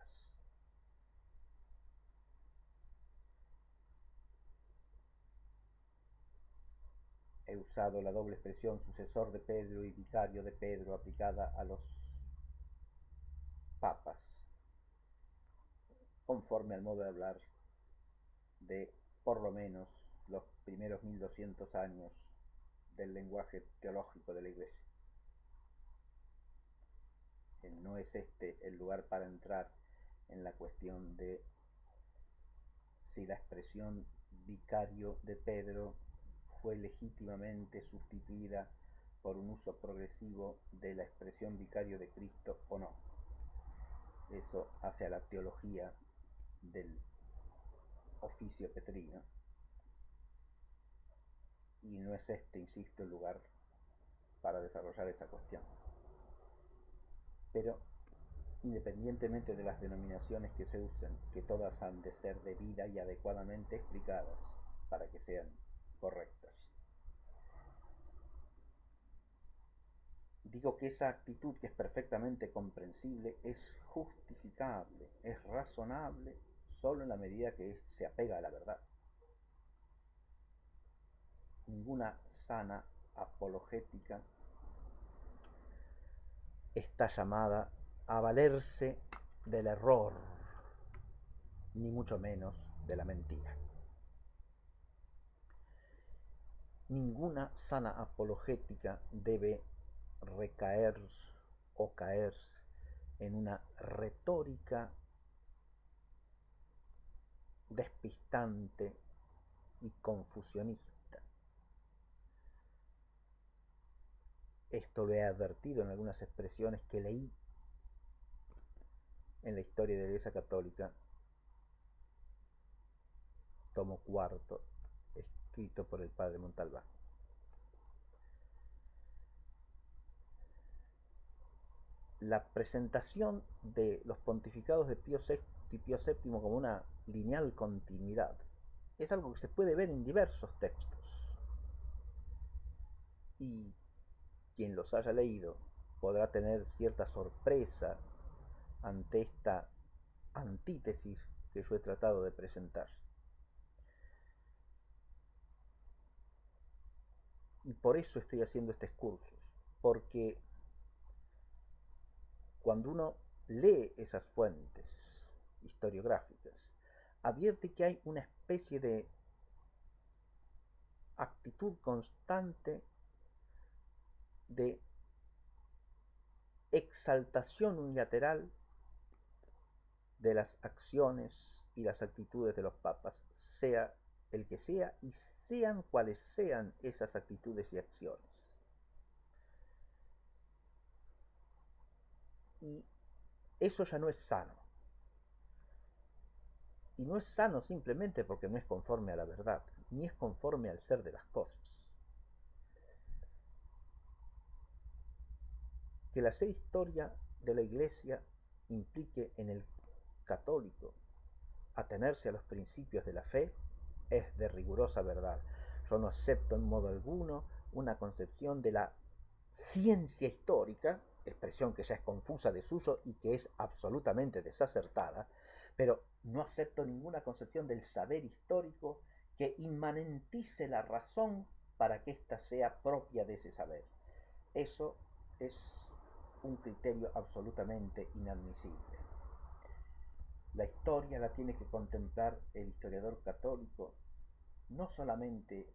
He usado la doble expresión sucesor de Pedro y vicario de Pedro aplicada a los papas, conforme al modo de hablar de por lo menos los primeros 1200 años del lenguaje teológico de la Iglesia. No es este el lugar para entrar en la cuestión de si la expresión vicario de Pedro fue legítimamente sustituida por un uso progresivo de la expresión vicario de Cristo o no. Eso hace a la teología del oficio petrino. Y no es este, insisto, el lugar para desarrollar esa cuestión. Pero independientemente de las denominaciones que se usen, que todas han de ser debida y adecuadamente explicadas para que sean correctas. Digo que esa actitud, que es perfectamente comprensible, es justificable, es razonable, solo en la medida que se apega a la verdad. Ninguna sana apologética está llamada a valerse del error, ni mucho menos de la mentira. Ninguna sana apologética debe recaer o caer en una retórica despistante y confusionista. Esto lo he advertido en algunas expresiones que leí en la historia de la Iglesia Católica, tomo cuarto, escrito por el padre Montalbán. La presentación de los pontificados de Pío VI y Pío VII como una lineal continuidad es algo que se puede ver en diversos textos. Y quien los haya leído podrá tener cierta sorpresa ante esta antítesis que yo he tratado de presentar. Y por eso estoy haciendo estos cursos, porque cuando uno lee esas fuentes historiográficas, advierte que hay una especie de actitud constante de exaltación unilateral de las acciones y las actitudes de los papas, sea el que sea y sean cuales sean esas actitudes y acciones. Y eso ya no es sano. Y no es sano simplemente porque no es conforme a la verdad, ni es conforme al ser de las cosas. Que la hacer historia de la Iglesia implique en el católico atenerse a los principios de la fe es de rigurosa verdad. Yo no acepto en modo alguno una concepción de la ciencia histórica, expresión que ya es confusa de suyo y que es absolutamente desacertada, pero no acepto ninguna concepción del saber histórico que inmanentice la razón para que ésta sea propia de ese saber. Eso es un criterio absolutamente inadmisible. La historia la tiene que contemplar el historiador católico no solamente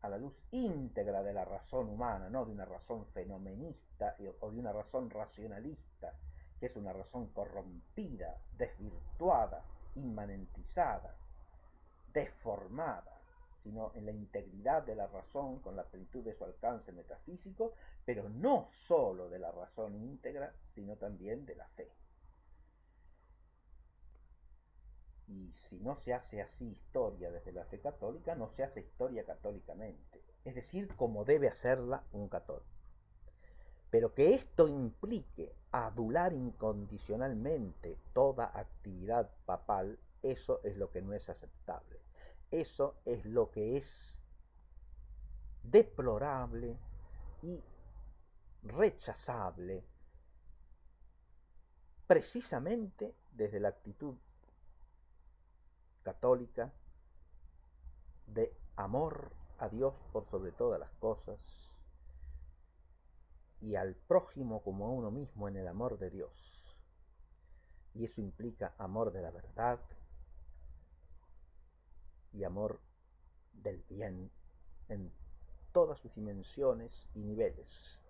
a la luz íntegra de la razón humana, no de una razón fenomenista o de una razón racionalista, que es una razón corrompida, desvirtuada, inmanentizada, deformada, sino en la integridad de la razón con la plenitud de su alcance metafísico, pero no sólo de la razón íntegra, sino también de la fe. Y si no se hace así historia desde la fe católica, no se hace historia católicamente, es decir, como debe hacerla un católico. Pero que esto implique adular incondicionalmente toda actividad papal, eso es lo que no es aceptable. Eso es lo que es deplorable y rechazable precisamente desde la actitud católica de amor a Dios por sobre todas las cosas y al prójimo como a uno mismo en el amor de Dios. Y eso implica amor de la verdad y amor del bien en todas sus dimensiones y niveles.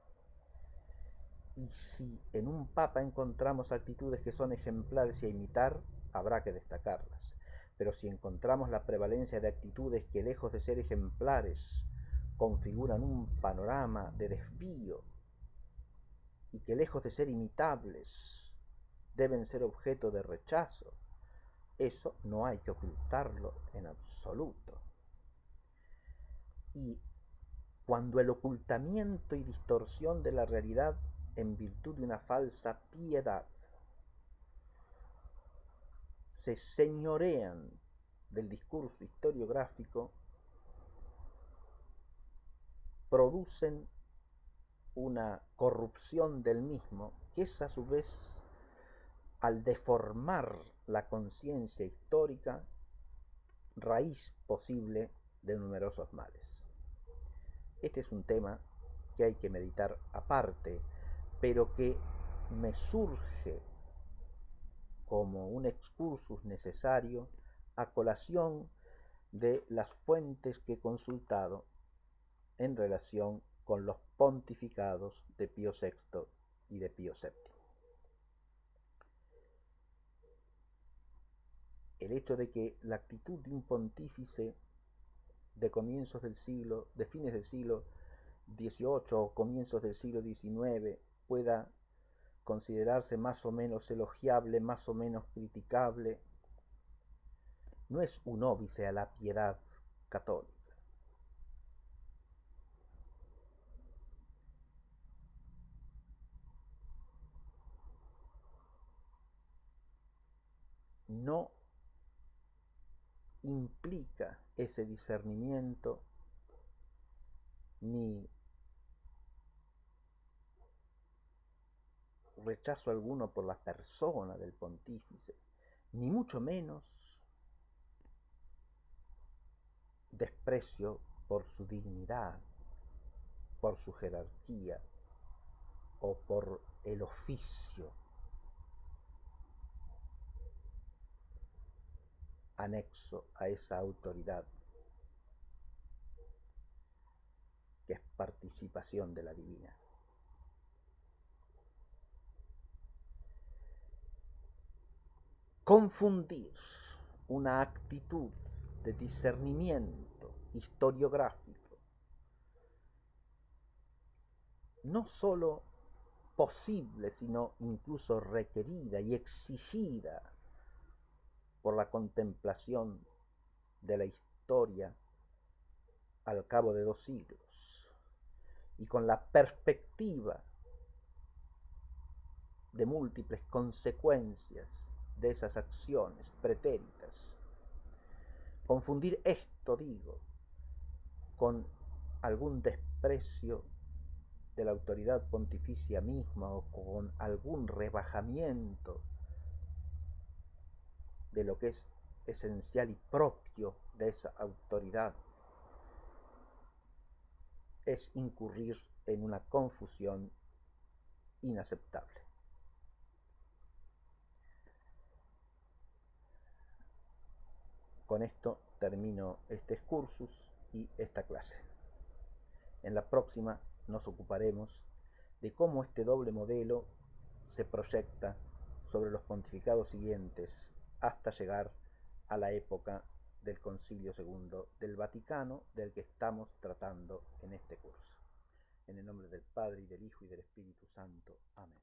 Y si en un papa encontramos actitudes que son ejemplares y a imitar, habrá que destacarlas. Pero si encontramos la prevalencia de actitudes que lejos de ser ejemplares configuran un panorama de desvío y que lejos de ser imitables deben ser objeto de rechazo, eso no hay que ocultarlo en absoluto. Y cuando el ocultamiento y distorsión de la realidad en virtud de una falsa piedad se señorean del discurso historiográfico, producen una corrupción del mismo que es a su vez, al deformar la conciencia histórica, raíz posible de numerosos males. Este es un tema que hay que meditar aparte, pero que me surge como un excursus necesario a colación de las fuentes que he consultado en relación con los pontificados de Pío VI y de Pío VII. El hecho de que la actitud de un pontífice de comienzos del siglo, de fines del siglo XVIII o comienzos del siglo XIX pueda considerarse más o menos elogiable, más o menos criticable, no es un óbice a la piedad católica. No implica ese discernimiento ni rechazo alguno por la persona del pontífice, ni mucho menos desprecio por su dignidad, por su jerarquía o por el oficio anexo a esa autoridad que es participación de la divina. Confundir una actitud de discernimiento historiográfico, no solo posible, sino incluso requerida y exigida por la contemplación de la historia al cabo de 2 siglos, y con la perspectiva de múltiples consecuencias de esas acciones pretéritas. Confundir esto, digo, con algún desprecio de la autoridad pontificia misma o con algún rebajamiento de lo que es esencial y propio de esa autoridad, es incurrir en una confusión inaceptable. Con esto termino este excursus y esta clase. En la próxima nos ocuparemos de cómo este doble modelo se proyecta sobre los pontificados siguientes hasta llegar a la época del Concilio II del Vaticano, del que estamos tratando en este curso. En el nombre del Padre, y del Hijo, y del Espíritu Santo. Amén.